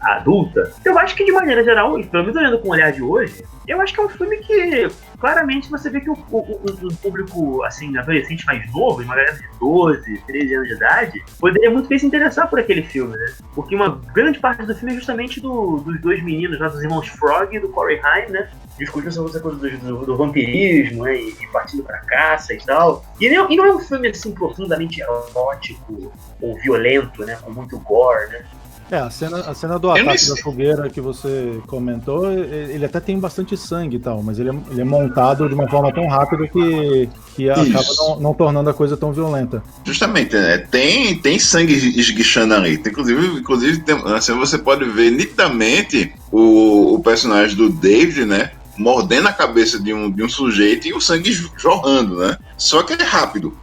adulta, eu acho que de maneira geral, pelo menos olhando com o olhar de hoje, eu acho que é um filme que claramente você vê que o público assim, adolescente mais novo, uma galera de 12, 13 anos de idade, poderia muito bem se interessar por aquele filme, né? Porque uma grande parte do filme é justamente dos dois meninos lá, dos irmãos Frog e do Corey Haim, né? Discutindo sobre essa coisa do vampirismo, né? E partindo pra caça e tal. E não é um filme assim profundamente erótico ou violento, né? Com muito gore, né? A cena do ataque da fogueira que você comentou, ele até tem bastante sangue e tal, mas ele é montado de uma forma tão rápida que acaba não tornando a coisa tão violenta. Justamente, né? Tem sangue esguichando ali. Inclusive assim, você pode ver nitidamente o personagem do David, né? Mordendo a cabeça de um sujeito e o sangue jorrando, né? Só que é rápido.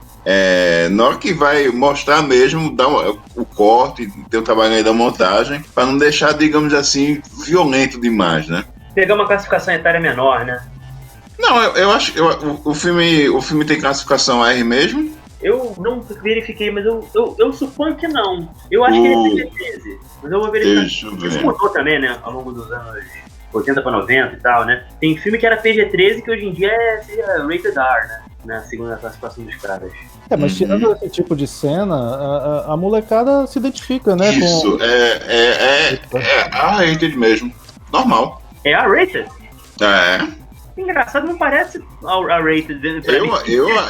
Na hora que vai mostrar mesmo, dá o corte, tem o trabalho aí da montagem, para não deixar, digamos assim, violento demais, né? Pegar uma classificação etária menor, né? Não, eu acho que o filme tem classificação R mesmo. Eu não verifiquei, mas eu suponho que não. Eu acho que ele é PG-13, mas eu vou verificar. Isso mudou também, né? Ao longo dos anos 80 para 90 e tal, né? Tem filme que era PG-13 que hoje em dia seria Rated R, né? Na segunda classificação dos caras. Mas tirando esse tipo de cena, a molecada se identifica, né? Isso, é R-rated mesmo. Normal. É R-rated? É. Engraçado, não parece R-rated.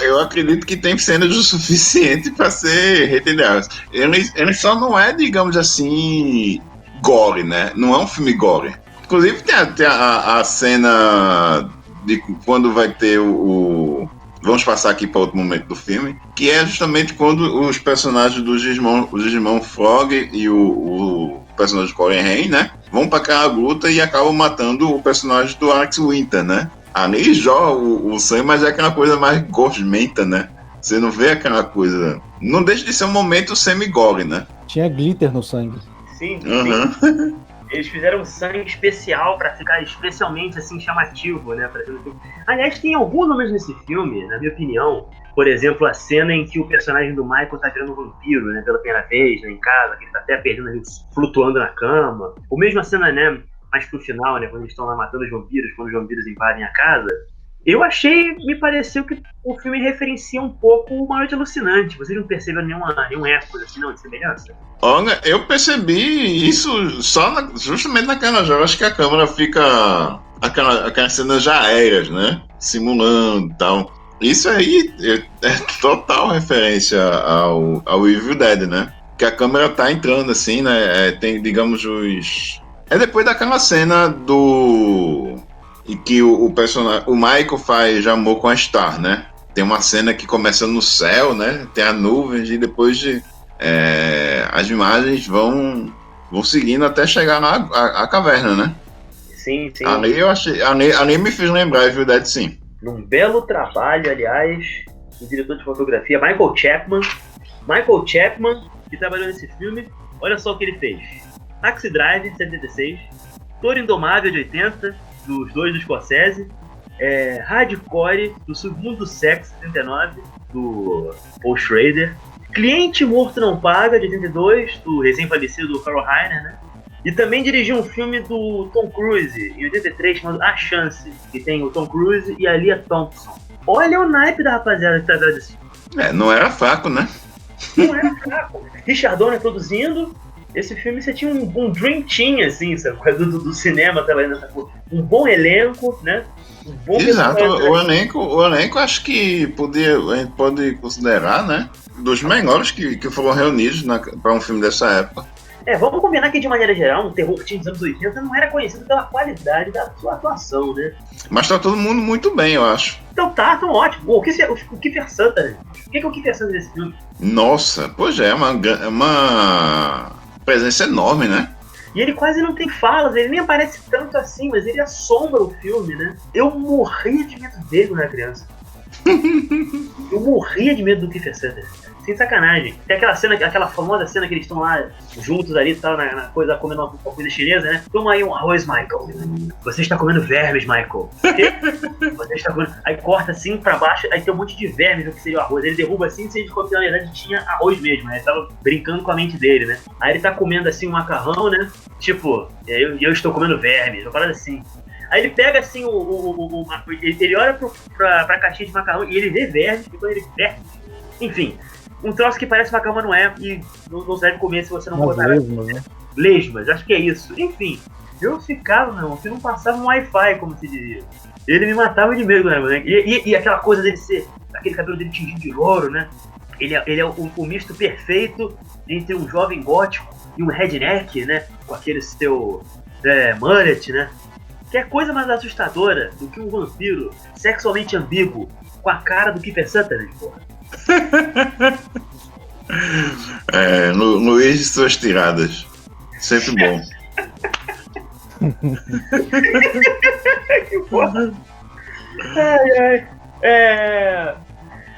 Eu acredito que tem cenas o suficiente para ser rated R. Ele só não é, digamos assim, gore, né? Não é um filme gore. Inclusive tem a cena de quando vai ter Vamos passar aqui para outro momento do filme, que é justamente quando os personagens dos irmãos Frog e o personagem de Corey Haim, né, vão para aquela luta e acabam matando o personagem do Alex Winter, né? Ali jorra o sangue, mas é aquela coisa mais gosmenta, né? Você não vê aquela coisa... Não deixa de ser um momento semi-gore, né? Tinha glitter no sangue. Sim, sim. Eles fizeram sangue especial pra ficar especialmente assim chamativo, né? Aliás, tem alguns momentos nesse filme, na minha opinião, por exemplo, a cena em que o personagem do Michael tá virando um vampiro, né? Pela primeira vez, né, em casa, que ele tá até perdendo ali, flutuando na cama. Ou mesmo a cena, né? Mais pro final, né? Quando eles estão lá matando os vampiros, quando os vampiros invadem a casa. Me pareceu que o filme referencia um pouco o Uma Noite Alucinante. Vocês não perceberam nenhum eco assim, não, de semelhança? Olha, eu percebi isso justamente naquela hora. Acho que a câmera fica aquelas cenas já aéreas, né? Simulando e tal. Isso aí é total referência ao Evil Dead, né? Que a câmera tá entrando assim, né? Tem, digamos, É depois daquela cena em que o personagem, o Michael faz amor com a Star, né? Tem uma cena que começa no céu, né? Tem as nuvens e depois as imagens vão seguindo até chegar à caverna, né? Sim, sim. Ali me fez lembrar, é verdade, sim. Num belo trabalho, aliás, do diretor de fotografia, Michael Chapman, que trabalhou nesse filme. Olha só o que ele fez. Taxi Drive, de 76, Toro Indomável, de 80, dos dois do Scorsese, Hardcore, do Submundo do Sexo, 79, do Paul Schrader, Cliente Morto Não Paga, de 82, do recém-falecido Carl Reiner, né? E também dirigiu um filme do Tom Cruise, em 83, chamado A Chance, que tem o Tom Cruise e a Lia Thompson. Olha o naipe da rapaziada que tá atrás desse filme. Não era fraco, né? Não era fraco. Richard Donner produzindo. Esse filme você tinha um dream team, assim, sabe? Do cinema, tava aí nessa coisa. Um bom elenco, né? Um bom Exato, o elenco acho que a gente pode considerar, né? Dos melhores que foram reunidos para um filme dessa época. Vamos combinar que, de maneira geral, um terror que tinha nos anos 80 não era conhecido pela qualidade da sua atuação, né? Mas tá todo mundo muito bem, eu acho. Então tão ótimo. O Kiefer Sutherland. O que é o Kiefer Sutherland nesse filme? Nossa, pois é uma presença enorme, né? E ele quase não tem falas, ele nem aparece tanto assim, mas ele assombra o filme, né? Eu morria de medo dele quando era criança. Eu morria de medo do Kiefer Sutherland. Sem sacanagem. Tem aquela famosa cena que eles estão lá juntos ali, tá, na coisa, comendo uma comida chinesa, né? Toma aí um arroz, Michael. Você está comendo vermes, Michael. Você está comendo... Aí corta assim pra baixo, aí tem um monte de vermes no que seria o arroz. Ele derruba assim e você descobre que na verdade tinha arroz mesmo, né? Ele tava brincando com a mente dele, né? Aí ele tá comendo assim um macarrão, né? Tipo, eu estou comendo vermes, uma parada assim. Aí ele pega assim ele olha pra caixinha de macarrão e ele vê vermes, e quando ele vê, enfim, um troço que parece macarrão, mas não é, e não deve comer se você não botar lesmas, né? Lesmas, acho que é isso. Enfim, eu ficava, meu irmão, que não passava um Wi-Fi, como se diria. Ele me matava de medo, né? E aquela coisa dele ser, aquele cabelo dele tingido de ouro, né? Ele é o misto perfeito entre um jovem gótico e um redneck, né? Com aquele seu mullet, né? Que é coisa mais assustadora do que um vampiro sexualmente ambíguo com a cara do Kiefer Sutherland, porra. Luiz e suas tiradas. Sempre bom. Que porra.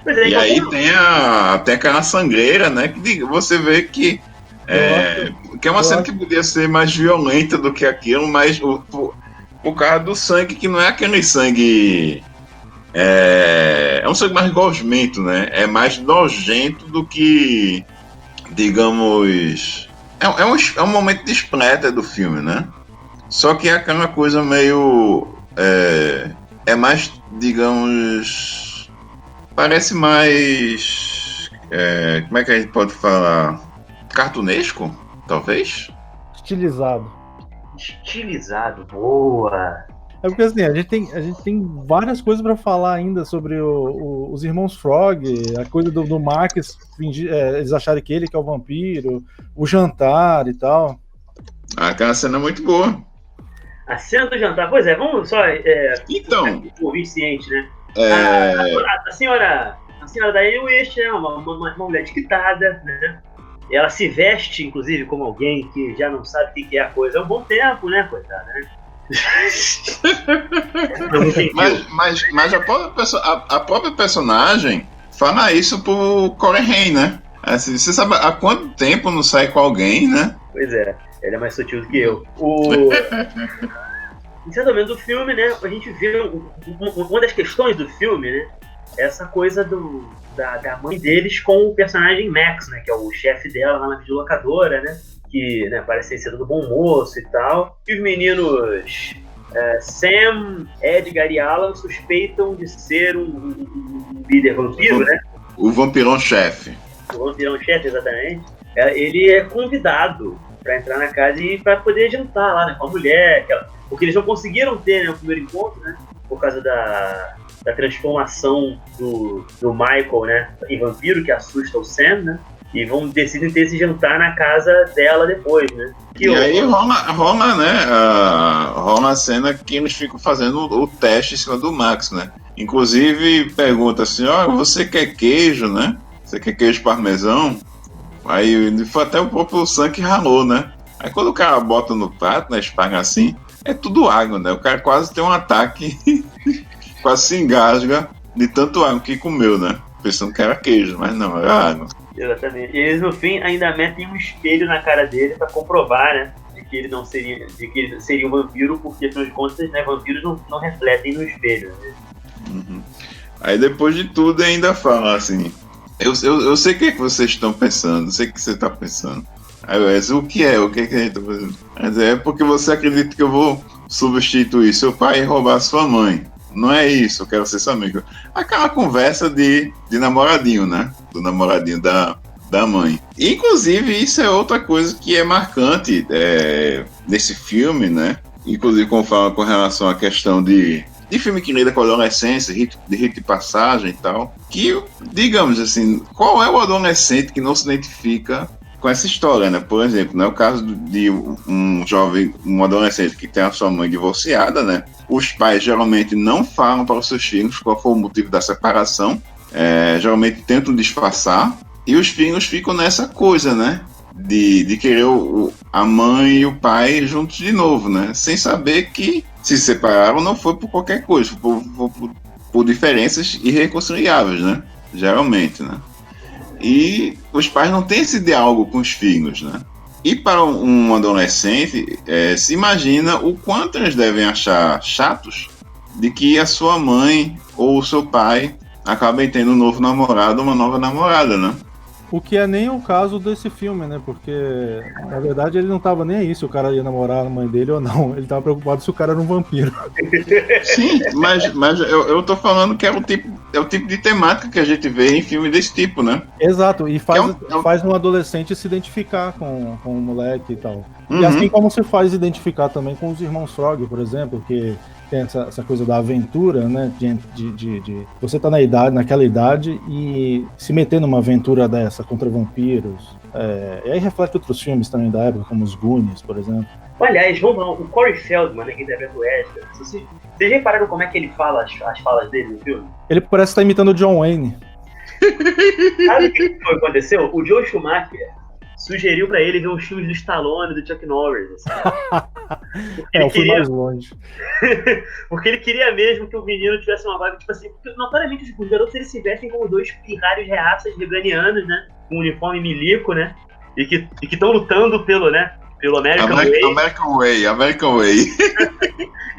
Mas e aí tem aquela sangreira, né? Que você vê que é uma cena que podia ser mais violenta do que aquilo, mas por causa do sangue, que não é aquele sangue. É um sangue mais gosmento, né? É mais nojento do que, digamos. É um momento de splatter do filme, né? Só que é aquela coisa meio. É mais, digamos. Parece mais. Como é que a gente pode falar? Cartunesco? Talvez? Estilizado, boa! É porque assim, a gente tem várias coisas pra falar ainda sobre os irmãos Frog, a coisa do Max fingir, eles acharem que ele que é o vampiro, o jantar e tal. Aquela cena é muito boa. A cena do jantar, pois é, vamos só. Então. O Vicente, né? A senhora Diane West, né? Uma mulher desquitada, né? Ela se veste, inclusive, como alguém que já não sabe o que é a coisa há um bom tempo, né, coitada, né? mas a própria personagem fala isso pro Corey Haim, né? Assim, você sabe há quanto tempo não sai com alguém, né? Pois é, ele é mais sutil do que eu. Em certo momento do filme, né, a gente vê uma das questões do filme, né? Essa coisa da mãe deles com o personagem Max, né? Que é o chefe dela lá na videolocadora, né? Que, né, parece ser do bom moço e tal. E os meninos Sam, Edgar e Alan suspeitam de ser um líder vampiro, né? O vampirão-chefe. O vampirão-chefe, exatamente. Ele é convidado para entrar na casa e para poder jantar lá, né, com a mulher. Porque eles não conseguiram ter, né, o primeiro encontro, né? Por causa da transformação do Michael, né, em vampiro, que assusta o Sam, né? E decidem ter esse jantar na casa dela depois, né? Aí rola, né? Rola a cena que eles ficam fazendo o teste em cima do Max, né? Inclusive pergunta assim, você quer queijo, né? Você quer queijo parmesão? Aí foi até o próprio Sam que ralou, né? Aí quando o cara bota no prato, né? Esparga assim, é tudo água, né? O cara quase tem um ataque, quase se engasga de tanto água que comeu, né? Pensando que era queijo, mas não, era água. Exatamente. E eles no fim ainda metem um espelho na cara dele pra comprovar, né? De que ele seria um vampiro, porque afinal de contas, né, vampiros não refletem no espelho. Né? Uhum. Aí depois de tudo ainda fala assim, eu sei o que é que vocês estão pensando, sei o que você está pensando. Aí eu disse, o que é a gente tá fazendo? Mas é porque você acredita que eu vou substituir seu pai e roubar sua mãe. Não é isso, eu quero ser seu amigo. Aquela conversa de namoradinho, né? Do namoradinho da mãe. Inclusive, isso é outra coisa que é marcante nesse filme, né? Inclusive, como fala com relação à questão de filme que lida com a adolescência, de rito de passagem e tal. Que, digamos assim, qual é o adolescente que não se identifica com essa história, né? Por exemplo, no caso de um jovem, um adolescente que tem a sua mãe divorciada, né? Os pais geralmente não falam para os seus filhos qual foi o motivo da separação, geralmente tentam disfarçar, e os filhos ficam nessa coisa, né? De querer a mãe e o pai juntos de novo, né? Sem saber que se separaram não foi por qualquer coisa, foi por diferenças irreconciliáveis, né? Geralmente, né? E os pais não têm esse diálogo com os filhos, né? E para um adolescente, se imagina o quanto eles devem achar chatos de que a sua mãe ou o seu pai acabem tendo um novo namorado ou uma nova namorada, né? O que é nem o caso desse filme, né? Porque, na verdade, ele não tava nem aí se o cara ia namorar a mãe dele ou não. Ele tava preocupado se o cara era um vampiro. Sim, mas eu tô falando que é o tipo de temática que a gente vê em filme desse tipo, né? Exato, e faz um adolescente se identificar com o moleque e tal. E assim como se faz identificar também com os irmãos Frog, por exemplo, que tem essa coisa da aventura, né? De você tá naquela idade e se meter numa aventura dessa contra vampiros. E aí reflete outros filmes também da época, como os Goonies, por exemplo. Aliás, vamos lá, o Corey Feldman, né, que interpreta o Wesker, vocês repararam como é que ele fala as falas dele no filme? Ele parece estar imitando o John Wayne. Sabe o que aconteceu? O Joe Schumacher sugeriu pra ele ver os filmes do Stallone e do Chuck Norris. Assim. Eu fui mais longe. Porque ele queria mesmo que o menino tivesse uma vibe, tipo assim, porque notoriamente os garotos eles se vestem como dois pirralhos reaças veganianos, né? Com um uniforme milico, né? E que estão lutando pelo American Way.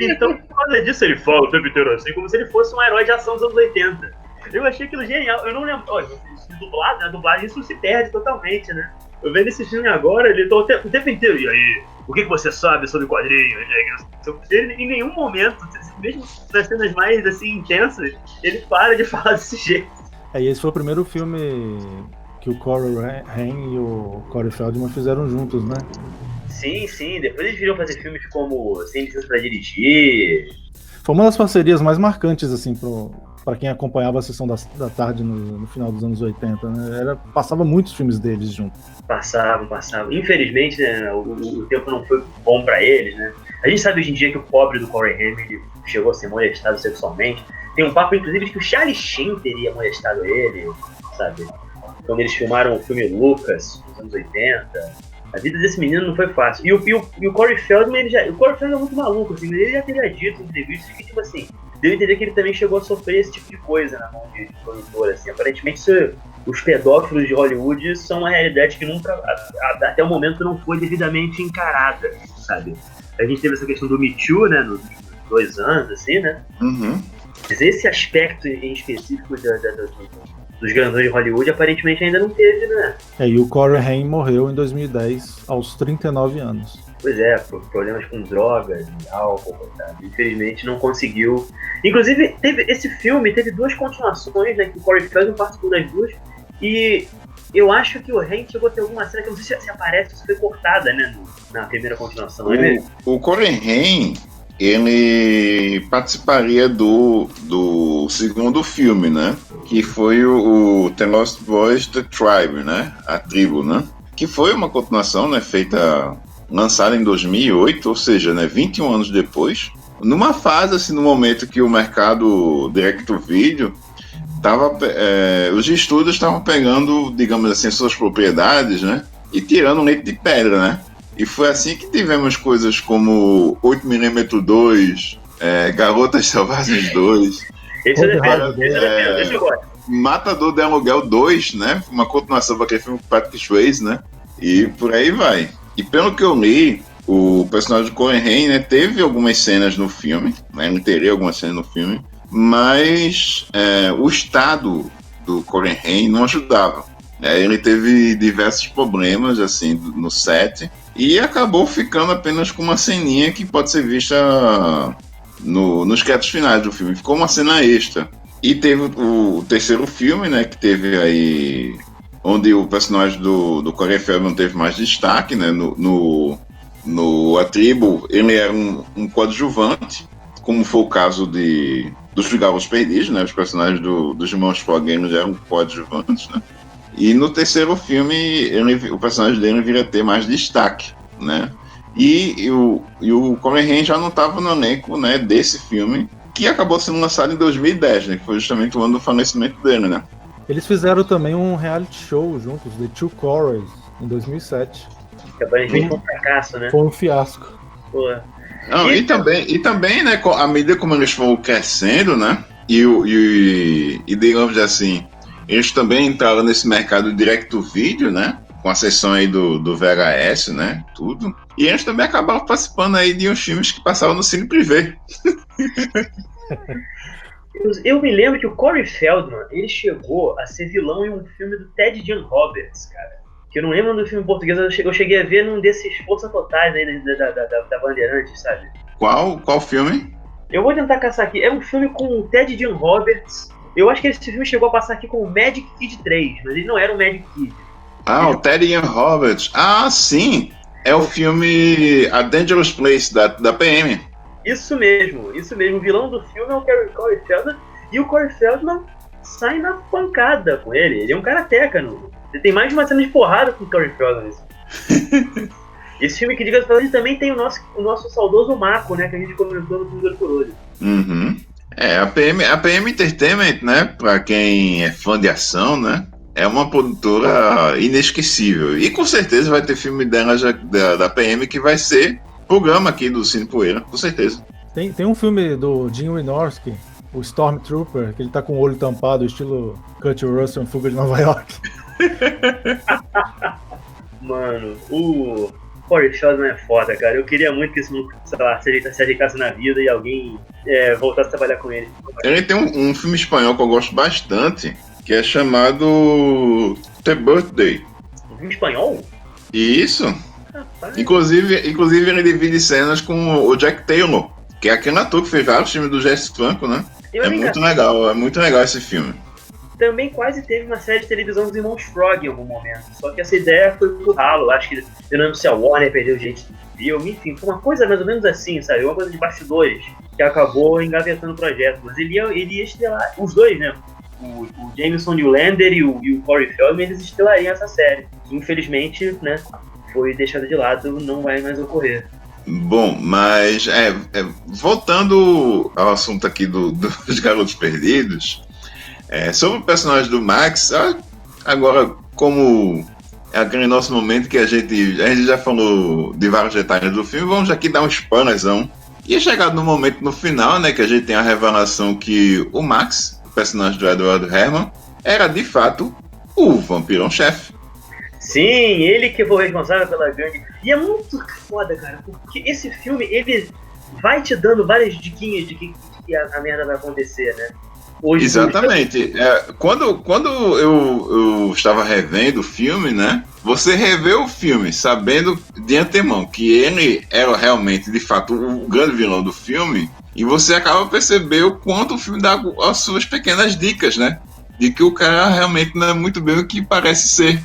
Então, por causa disso, ele fala o tempo inteiro assim, como se ele fosse um herói de ação dos anos 80. Eu achei aquilo genial. Eu não lembro. Olha, dublado, né? A dublagem isso se perde totalmente, né? Eu vendo esse filme agora, ele tá o tempo inteiro. E aí, o que você sabe sobre quadrinhos? Ele, em nenhum momento, mesmo nas cenas mais assim, intensas, ele para de falar desse jeito. E esse foi o primeiro filme que o Corey Haim e o Corey Feldman fizeram juntos, né? Sim. Depois eles viram fazer filmes como Sem Licença pra Dirigir. Foi uma das parcerias mais marcantes, assim, pra quem acompanhava a sessão da tarde no final dos anos 80, né? Passava muitos filmes deles juntos. Passava. Infelizmente, né, o tempo não foi bom pra eles, né? A gente sabe hoje em dia que o pobre do Corey Haim chegou a ser molestado sexualmente. Tem um papo, inclusive, de que o Charlie Sheen teria molestado ele, sabe? Quando eles filmaram o filme Lucas, nos anos 80. A vida desse menino não foi fácil. E o Corey Feldman, o Corey Feldman é muito maluco, assim, ele já teria dito em entrevistas que, tipo assim, deu a entender que ele também chegou a sofrer esse tipo de coisa na mão de produtor, assim. Aparentemente, os pedófilos de Hollywood são uma realidade que nunca, até o momento, não foi devidamente encarada, sabe? A gente teve essa questão do Me Too, né, nos 2 anos, assim, né? Uhum. Mas esse aspecto em específico dos grandões de Hollywood, aparentemente ainda não teve, né? E o Corey Haim morreu em 2010, aos 39 anos. Pois é, por problemas com drogas e álcool, sabe? Infelizmente não conseguiu. Inclusive, esse filme teve 2 continuações, né? Que o Corey Feldman participou das 2. E eu acho que o Haim chegou a ter alguma cena que eu não sei se aparece ou se foi cortada, né? Na primeira continuação. O Corey Haim, ele participaria do segundo filme, né? Que foi o The Lost Boys, The Tribe, né? A tribo, né? Que foi uma continuação, né? Lançada em 2008, ou seja, né? 21 anos depois. Numa fase, assim, no momento que o mercado direct-to-video os estúdios estavam pegando, digamos assim, suas propriedades, né? E tirando leite de pedra, né? E foi assim que tivemos coisas como 8mm 2, Garotas Selvagens 2, esse eu gosto. Matador de Aluguel 2, né? Uma continuação daquele filme com Patrick Swayze, né? E por aí vai. E pelo que eu li, o personagem de Corey Haim, né, teve algumas cenas no filme, né? Ele teria algumas cenas no filme, mas o estado do Corey Haim não ajudava. Ele teve diversos problemas assim no set e acabou ficando apenas com uma ceninha que pode ser vista nos créditos finais do filme. Ficou uma cena extra. E teve o terceiro filme, né, que teve aí onde o personagem do Corey Feldman teve mais destaque, né, no A Tribo. Ele era um coadjuvante, como foi o caso dos Cigarros Perdidos, né, os personagens dos irmãos Frog eram coadjuvantes, né. E no terceiro filme, o personagem dele viria a ter mais destaque, né? E o Corey Haim já não estava no elenco, né, desse filme, que acabou sendo lançado em 2010, né? Que foi justamente o ano do falecimento dele, né? Eles fizeram também um reality show juntos, The Two Coreys, em 2007. Que aparentemente foi um fracasso, né? Foi um fiasco. Pô. Não, e também, né, à medida como eles foram crescendo, né? E digamos assim, eles também entraram nesse mercado direct to video, né? Com a sessão aí do VHS, né? Tudo. E eles também acabaram participando aí de uns filmes que passavam no Cine Privé. Eu me lembro que o Corey Feldman, ele chegou a ser vilão em um filme do Ted Jan Roberts, cara. Que eu não lembro do filme português, eu cheguei a ver num desses Força Totais aí da Bandeirantes, sabe? Qual filme? Eu vou tentar caçar aqui. É um filme com o Ted Jan Roberts. Eu acho que esse filme chegou a passar aqui com o Magic Kid 3, mas ele não era o Magic Kid. Ah, o Ted Jan Roberts. Ah, sim! É o filme A Dangerous Place, da PM. Isso mesmo. O vilão do filme é o Corey Feldman. E o Corey Feldman sai na pancada com ele. Ele é um karateca, não? Ele tem mais de uma cena de porrada com o Corey Feldman. Esse filme, que diga-se de passagem, também tem o nosso saudoso Mako, né? Que a gente comentou no filme do Corolho. Uhum. A PM Entertainment, né? Pra quem é fã de ação, né? É uma produtora inesquecível. E com certeza vai ter filme dela da PM que vai ser programa aqui do Cine Poeira, com certeza. Tem um filme do Jim Wynorski, o Stormtrooper, que ele tá com o olho tampado, estilo Kurt Russell em Fuga de Nova York. Mano, o Corey Feldman é foda, cara. Eu queria muito que esse maluco, sei lá, se ajeitasse na vida e alguém voltasse a trabalhar com ele. Ele tem um filme espanhol que eu gosto bastante, que é chamado The Birthday. Um filme espanhol? Isso. Rapaz. Inclusive ele divide cenas com o Jack Taylor, que é aquele ator que fez vários filmes do Jesse Franco, né? É muito legal esse filme. Também quase teve uma série de televisão dos Irmãos Frog em algum momento. Só que essa ideia foi pro ralo. Acho que, eu não lembro se a Warner perdeu o jeito do filme. Enfim, foi uma coisa mais ou menos assim, sabe? Uma coisa de bastidores que acabou engavetando o projeto. Mas ele ia estrelar, os dois, né? O Jameson Newlander e o Corey Feldman, eles estrelariam essa série. Infelizmente, né? Foi deixado de lado, não vai mais ocorrer. Bom, mas voltando ao assunto aqui dos Garotos Perdidos, sobre o personagem do Max, agora, como é aquele nosso momento que a gente já falou de vários detalhes do filme, vamos aqui dar um spoilerzão. E é chegado no momento, no final, né, que a gente tem a revelação que o Max, o personagem do Edward Herman, era de fato o vampirão-chefe. Sim, ele que foi responsável pela gangue. E é muito foda, cara, porque esse filme, ele vai te dando várias diquinhas de que a merda vai acontecer, né? Hoje, exatamente. Quando eu estava revendo o filme, né? Você revê o filme sabendo de antemão que ele era realmente, de fato, o grande vilão do filme, e você acaba percebendo o quanto o filme dá as suas pequenas dicas, né? De que o cara realmente não é muito bem o que parece ser.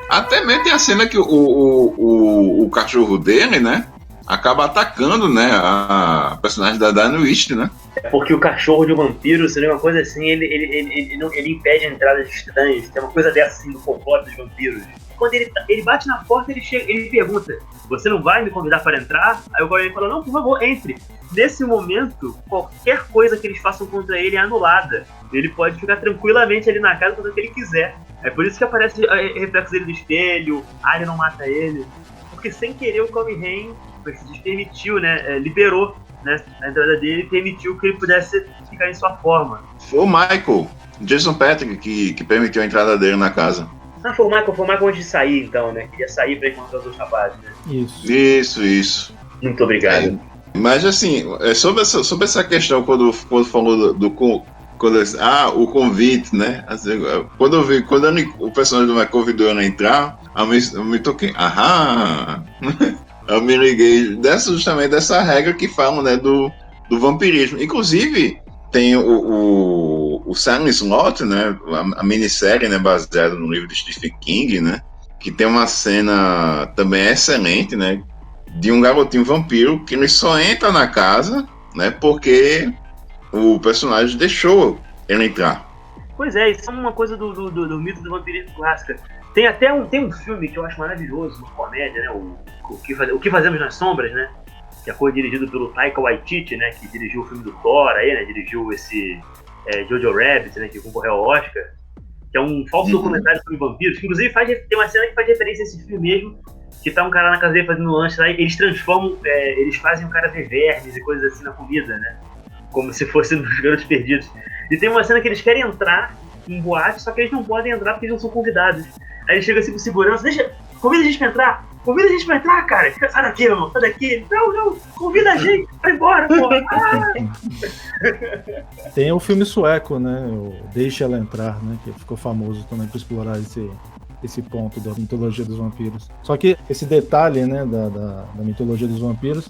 Até mesmo tem a cena que o cachorro dele, né? Acaba atacando, né, a personagem da Diane Wist, né? Porque o cachorro de um vampiro, seria uma coisa assim, ele impede a entrada de estranhos. Tem uma coisa dessa assim do folclore dos vampiros. Quando ele bate na porta, ele pergunta: você não vai me convidar para entrar? Aí o Corey fala: não, por favor, entre. Nesse momento, qualquer coisa que eles façam contra ele é anulada. Ele pode ficar tranquilamente ali na casa fazendo o que ele quiser. É por isso que aparece o reflexo dele do espelho, a Arya não mata ele. Porque sem querer o Corey Haim permitiu, né, liberou, né, a entrada dele e permitiu que ele pudesse ficar em sua forma. Foi o Michael, Jason Patrick, que permitiu a entrada dele na casa. Ah, foi o Michael antes de sair, então, né? Queria sair pra encontrar os outros rapazes, né? Isso. Muito obrigado. Mas, assim, sobre essa questão, quando falou o convite, né? Assim, quando o personagem do Michael convidou ele a entrar, eu me toquei. Eu me liguei justamente dessa regra que falam, né, do vampirismo. Inclusive, tem o Silent Slot, né, a minissérie, né, baseada no livro de Stephen King, né, que tem uma cena também excelente, né, de um garotinho vampiro que ele só entra na casa, né, porque o personagem deixou ele entrar. Pois é, isso é uma coisa do mito do vampirismo clássico. Tem até um filme que eu acho maravilhoso, uma comédia, né? O que Fazemos nas Sombras, né? Que foi dirigido pelo Taika Waititi, né? Que dirigiu o filme do Thor aí, né? Dirigiu esse Jojo Rabbit, né? Que concorreu ao Oscar. Que é um falso documentário sobre vampiros. Que inclusive tem uma cena que faz referência a esse filme mesmo. Que tá um cara na casa dele fazendo lanche lá e eles transformam, eles fazem o cara ver vermes e coisas assim na comida, né? Como se fosse nos Garotos Perdidos. E tem uma cena que eles querem entrar em boate, só que eles não podem entrar porque eles não são convidados. Aí eles chegam assim com segurança, convida a gente pra entrar, cara. Sai daqui, irmão, sai daqui. Não, convida a gente, vai embora, pô. Tem o filme sueco, né? O Deixa Ela Entrar, né? Que ficou famoso também por explorar esse ponto da mitologia dos vampiros. Só que esse detalhe, né, da mitologia dos vampiros,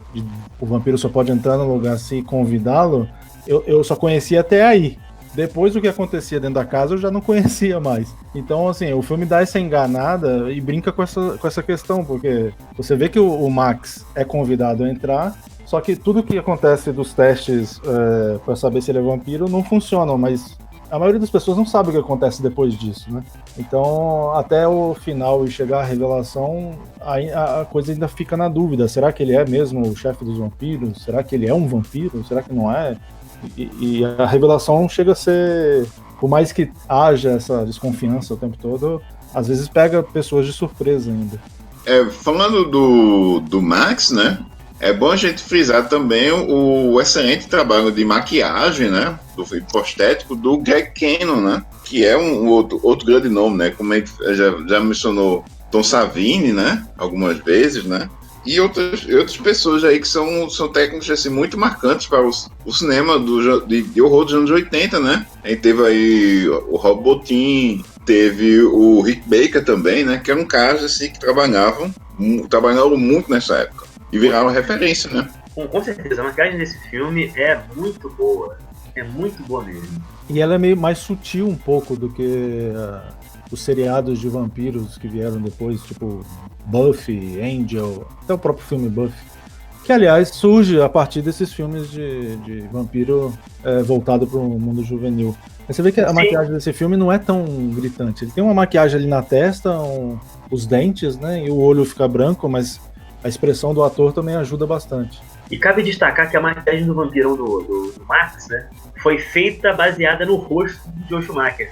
o vampiro só pode entrar no lugar se convidá-lo, eu só conhecia até aí. Depois do que acontecia dentro da casa, eu já não conhecia mais. Então, assim, o filme dá essa enganada e brinca com essa questão, porque você vê que o Max é convidado a entrar, só que tudo que acontece dos testes para saber se ele é vampiro não funcionam, mas a maioria das pessoas não sabe o que acontece depois disso, né? Então, até o final e chegar à revelação, a coisa ainda fica na dúvida. Será que ele é mesmo o chefe dos vampiros? Será que ele é um vampiro? Será que não é? E a revelação chega a ser... Por mais que haja essa desconfiança o tempo todo, às vezes pega pessoas de surpresa ainda. Falando do Max, né? É bom a gente frisar também o excelente trabalho de maquiagem, né? Do prostético do Greg Cannon, né? Que é um outro grande nome, né? Como a gente já mencionou, Tom Savini, né? Algumas vezes, né? E outras pessoas aí que são técnicos assim, muito marcantes para o cinema de horror dos anos 80, né? A gente teve aí o Rob Bottin, teve o Rick Baker também, né? Que eram caras assim, que trabalhavam muito nessa época e viraram referência, né? Com certeza, a maquiagem desse filme é muito boa. É muito boa mesmo. E ela é meio mais sutil um pouco do que os seriados de vampiros que vieram depois, tipo Buffy, Angel, até o próprio filme Buffy, que aliás surge a partir desses filmes de vampiro voltado para o mundo juvenil. Mas você vê que a maquiagem desse filme não é tão gritante. Ele tem uma maquiagem ali na testa, os dentes, né, e o olho fica branco, mas a expressão do ator também ajuda bastante. E cabe destacar que a maquiagem do vampirão do Max, né, foi feita baseada no rosto de Joel Schumacher.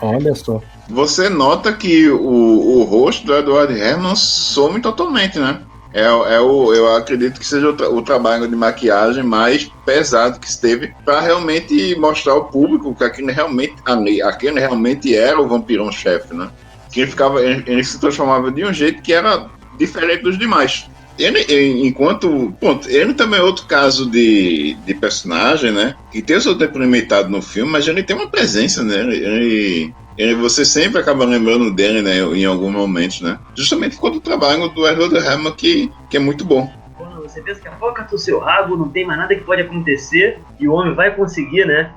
Olha só. Você nota que o rosto do Edward Herman some totalmente, né? Eu acredito que seja o trabalho de maquiagem mais pesado que se teve para realmente mostrar ao público que aquele realmente era o vampirão-chefe, né? Que ele se transformava de um jeito que era diferente dos demais. Ele também é outro caso de personagem, né? Que tem o seu tempo limitado no filme, mas ele tem uma presença, né? Você sempre acaba lembrando dele, né? Em alguns momentos, né? Justamente quando o trabalho do Edward Herman que é muito bom. Quando você pensa que a foca do seu rabo, não tem mais nada que pode acontecer e o homem vai conseguir, né?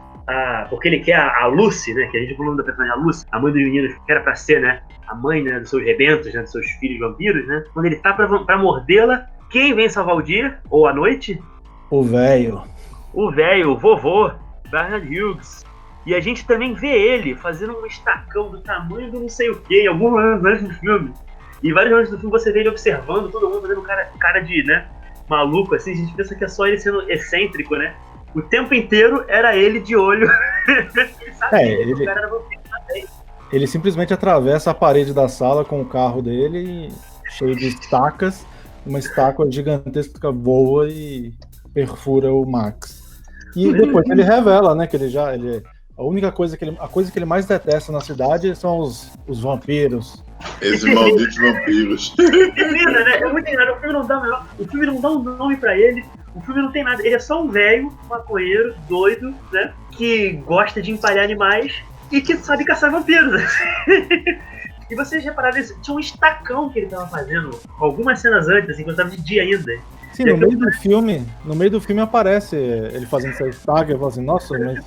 Porque ele quer a Lucy, né? Que a gente falou da personagem, a Lucy, a mãe dos meninos, que era pra ser, né? A mãe, né? Dos seus rebentos, né? Dos seus filhos vampiros, né? Quando ele tá pra mordê-la, quem vem salvar o dia? Ou a noite? O velho. O vovô, Bernard Hughes. E a gente também vê ele fazendo um estacão do tamanho do não sei o que, em alguns momentos do filme. E vários momentos do filme você vê ele observando todo mundo fazendo cara de, né? Maluco, assim. A gente pensa que é só ele sendo excêntrico, né? O tempo inteiro era ele de olho. Ele sabia que o cara era vampiro também. Ele simplesmente atravessa a parede da sala com o carro dele, cheio de estacas. Uma estaca gigantesca voa e perfura o Max. E depois ele revela, né, que a coisa que ele mais detesta na cidade são os vampiros. Esses malditos vampiros. Menina, né? É muito engraçado. O filme não dá um nome pra ele. O filme não tem nada. Ele é só um velho, maconheiro, doido, né? Que gosta de empalhar animais e que sabe caçar vampiros. E vocês repararam isso? Tinha um estacão que ele tava fazendo algumas cenas antes, assim, quando tava de dia ainda. Sim, no meio do filme aparece ele fazendo essa estaca e eu falo assim, nossa, mas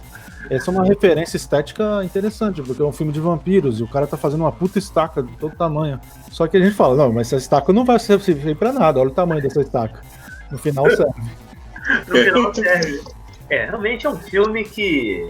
essa é uma referência estética interessante, porque é um filme de vampiros e o cara tá fazendo uma puta estaca de todo tamanho. Só que a gente fala, não, mas essa estaca não vai servir pra nada, olha o tamanho dessa estaca. No final serve. No final serve. Realmente é um filme que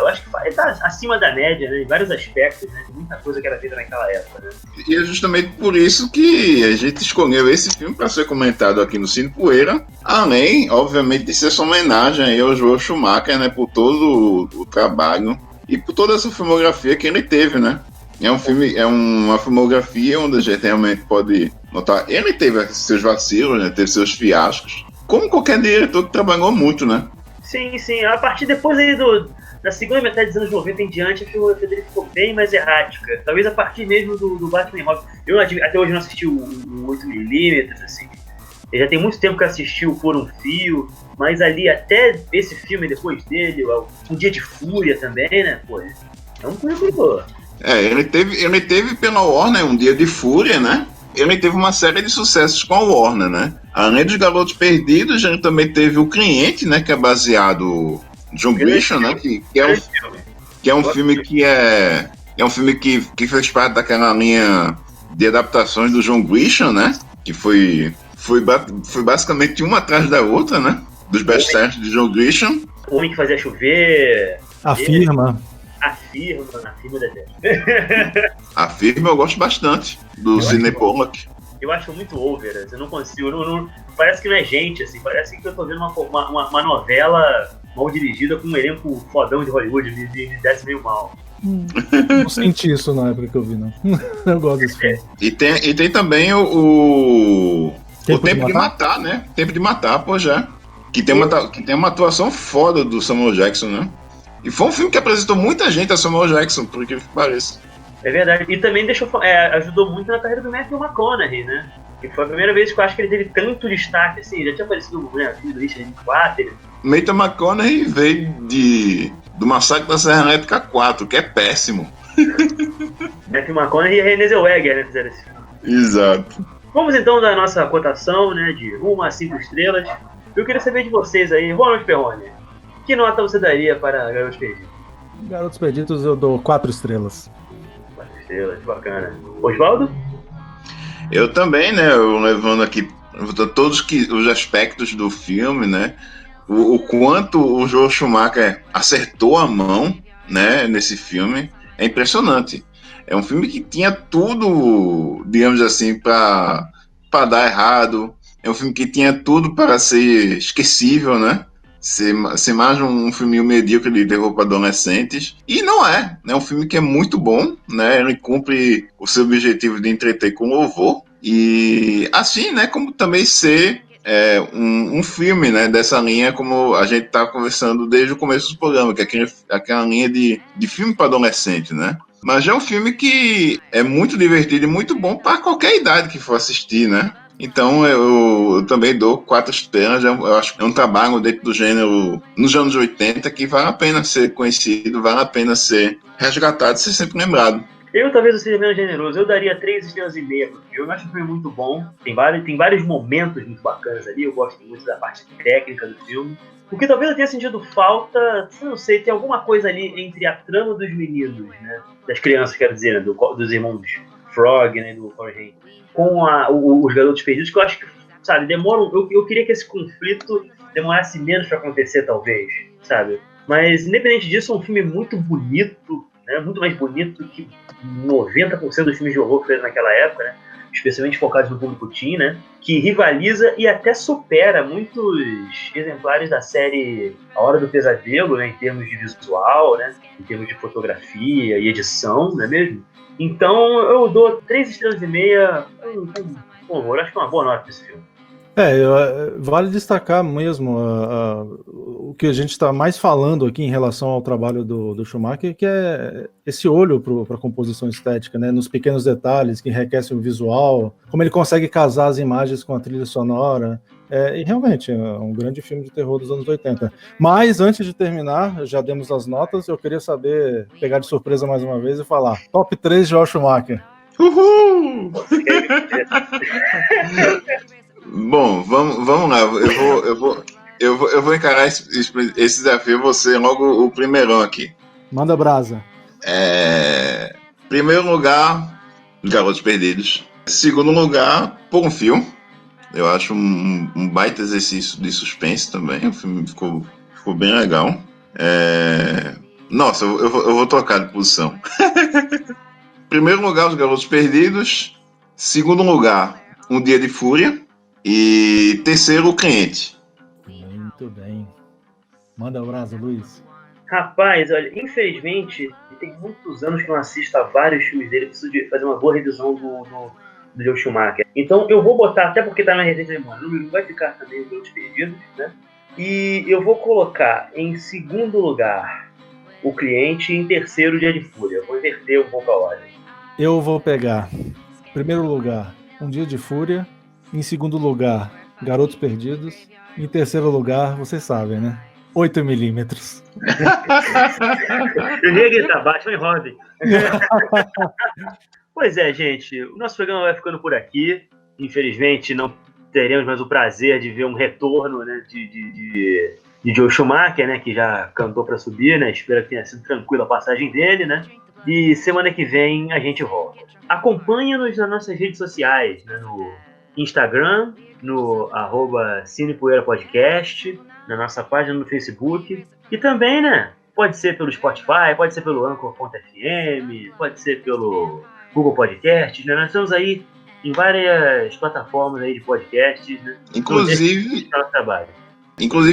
eu acho que tá acima da média, né, em vários aspectos, né, muita coisa que era feita naquela época, né. E é justamente por isso que a gente escolheu esse filme para ser comentado aqui no Cine Poeira, além, obviamente, de ser essa homenagem aí ao Joel Schumacher, né, por todo o trabalho e por toda essa filmografia que ele teve, né. É um filme, é uma filmografia onde a gente realmente pode notar, ele teve seus vacilos, né, teve seus fiascos, como qualquer diretor que trabalhou muito, né. Sim, a partir depois aí da segunda metade dos anos 90 em diante, a filmografia dele ficou bem mais errática. Talvez a partir mesmo do Batman e Robin. Eu até hoje não assisti o 8mm, assim. Eu já tem muito tempo que eu assisti o Por um Fio, mas ali até esse filme depois dele, Um Dia de Fúria também, né? Pô, é um currículo. Ele teve pela Warner Um Dia de Fúria, né? Ele teve uma série de sucessos com a Warner, né? Além dos Garotos Perdidos, ele também teve O Cliente, né? Que é baseado em John Grisham, né? Que é um filme que é um filme que fez parte daquela linha de adaptações do John Grisham, né? Que foi basicamente uma atrás da outra, né? Dos best-sellers de John Grisham. O Homem que Fazia Chover. A Firma da gente. A Firma eu gosto bastante, do Sidney Pollack. Eu acho muito over, assim, eu não consigo, parece que não é gente, assim, parece que eu tô vendo uma novela mal dirigida com um elenco fodão de Hollywood, me desce meio mal. Não senti isso na época que eu vi, não. Eu gosto desse filme. E tem também o Tempo de Matar, né? Tempo de Matar, pô, já. Que tem uma atuação foda do Samuel Jackson, né? E foi um filme que apresentou muita gente a Samuel Jackson, por que pareça. É verdade. E também ajudou muito na carreira do Matthew McConaughey, né? Que foi a primeira vez que eu acho que ele teve tanto destaque, assim. Já tinha aparecido no filme do Richard Linklater. Matthew McConaughey veio do Massacre da Serra Elétrica 4, que é péssimo. Matthew McConaughey e a Renée Zellweger, né? Fizeram esse filme. Exato. Vamos então da nossa cotação, né? De 1 a 5 estrelas. Eu queria saber de vocês aí. Boa noite, Perrone. Que nota você daria para Garotos Perdidos? Garotos Perdidos eu dou 4 estrelas. 4 estrelas, bacana. Osvaldo? Eu também, né? Eu levando aqui todos os aspectos do filme, né? O quanto o Joel Schumacher acertou a mão, né? Nesse filme é impressionante. É um filme que tinha tudo, digamos assim, para dar errado. É um filme que tinha tudo para ser esquecível, né? Ser mais um filminho medíocre de terror para adolescentes. E não é. É um filme que é muito bom, né? Ele cumpre o seu objetivo de entreter com louvor. E assim, né? Como também ser um filme, né? Dessa linha, como a gente tá conversando desde o começo do programa, que é aquela linha de filme para adolescente, né? Mas é um filme que é muito divertido e muito bom para qualquer idade que for assistir, né? Então eu também dou 4 estrelas. Eu acho que é um trabalho dentro do gênero nos anos 80 que vale a pena ser conhecido, vale a pena ser resgatado, ser sempre lembrado. Eu talvez eu seja menos generoso, eu daria 3 estrelas e meia, porque eu acho que o filme muito bom, tem vários momentos muito bacanas ali, eu gosto muito da parte técnica do filme. O que talvez eu tenha sentido falta, não sei, tem alguma coisa ali entre a trama dos meninos, né? Das crianças, quero dizer, né? Dos irmãos Frog, né? Do Corey Haim, com os Garotos Perdidos, que eu acho que, sabe, demoram. Eu queria que esse conflito demorasse menos pra acontecer, talvez, sabe? Mas, independente disso, é um filme muito bonito, né? Muito mais bonito do que 90% dos filmes de horror que fez naquela época, né? Especialmente focados no público teen, né? Que rivaliza e até supera muitos exemplares da série A Hora do Pesadelo, né? Em termos de visual, né? Em termos de fotografia e edição, não é mesmo? Então eu dou 3 estrelas e meia com horror. Acho que é uma boa nota pra esse filme. Vale destacar mesmo o que a gente está mais falando aqui em relação ao trabalho do Schumacher, que é esse olho para a composição estética, né, nos pequenos detalhes que enriquecem o visual, como ele consegue casar as imagens com a trilha sonora. E realmente é um grande filme de terror dos anos 80. Mas antes de terminar, já demos as notas, eu queria saber, pegar de surpresa mais uma vez e falar: top 3 Joel Schumacher. Uhul! Bom, vamos lá. Eu vou encarar esse desafio. Você logo o primeirão aqui. Manda brasa. Primeiro lugar, Garotos Perdidos. Segundo lugar, Por um Fio. Eu acho um baita exercício de suspense também. O filme ficou ficou bem legal. Nossa, eu vou trocar de posição. Primeiro lugar, Os Garotos Perdidos. Segundo lugar, Um Dia de Fúria. E terceiro, O Cliente. Muito bem. Manda um abraço, Luiz. Rapaz, olha, infelizmente, tem muitos anos que eu não assisto a vários filmes dele, preciso de fazer uma boa revisão do Joe Schumacher. Então eu vou botar, até porque tá na recente memória, não vai ficar também Os Garotos Perdidos, né? E eu vou colocar em segundo lugar O Cliente e em terceiro, O Dia de Fúria. Eu vou inverter um pouco a ordem. Eu vou pegar, em primeiro lugar, Um Dia de Fúria. Em segundo lugar, Garotos Perdidos. Em terceiro lugar, vocês sabem, né? 8mm. Eu ia gritar baixo, em Robin. Pois é, gente, o nosso programa vai ficando por aqui. Infelizmente, não teremos mais o prazer de ver um retorno, né, de Joe Schumacher, né, que já cantou para subir, né? Espero que tenha sido tranquila a passagem dele, né? E semana que vem a gente volta. Acompanha-nos nas nossas redes sociais, né, no Instagram, no @cinepoeirapodcast, na nossa página no Facebook. E também, né, pode ser pelo Spotify, pode ser pelo Anchor.fm, pode ser pelo Google Podcasts, né? Nós estamos aí em várias plataformas aí de podcasts, né? Inclusive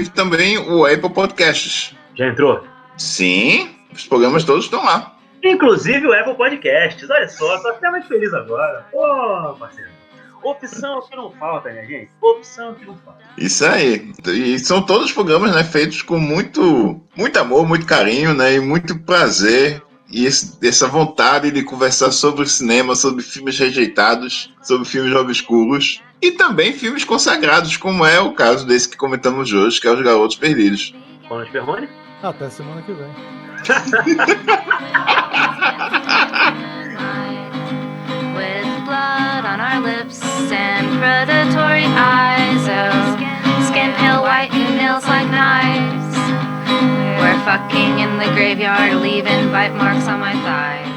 também o Apple Podcasts. Já entrou? Sim, os programas todos estão lá. Inclusive o Apple Podcasts. Olha só, tô até mais feliz agora. Pô, parceiro. Opção que não falta, né, gente? Opção que não falta. Isso aí. E são todos programas, né, feitos com muito amor, muito carinho, né, e muito prazer. E essa vontade de conversar sobre cinema, sobre filmes rejeitados, sobre filmes obscuros. E também filmes consagrados, como é o caso desse que comentamos hoje, que é Os Garotos Perdidos. Ronald Perrone? Até semana que vem. With blood on our lips and predatory eyes, oh, skin pale white and nails like knives. We're fucking in the graveyard, leaving bite marks on my thighs.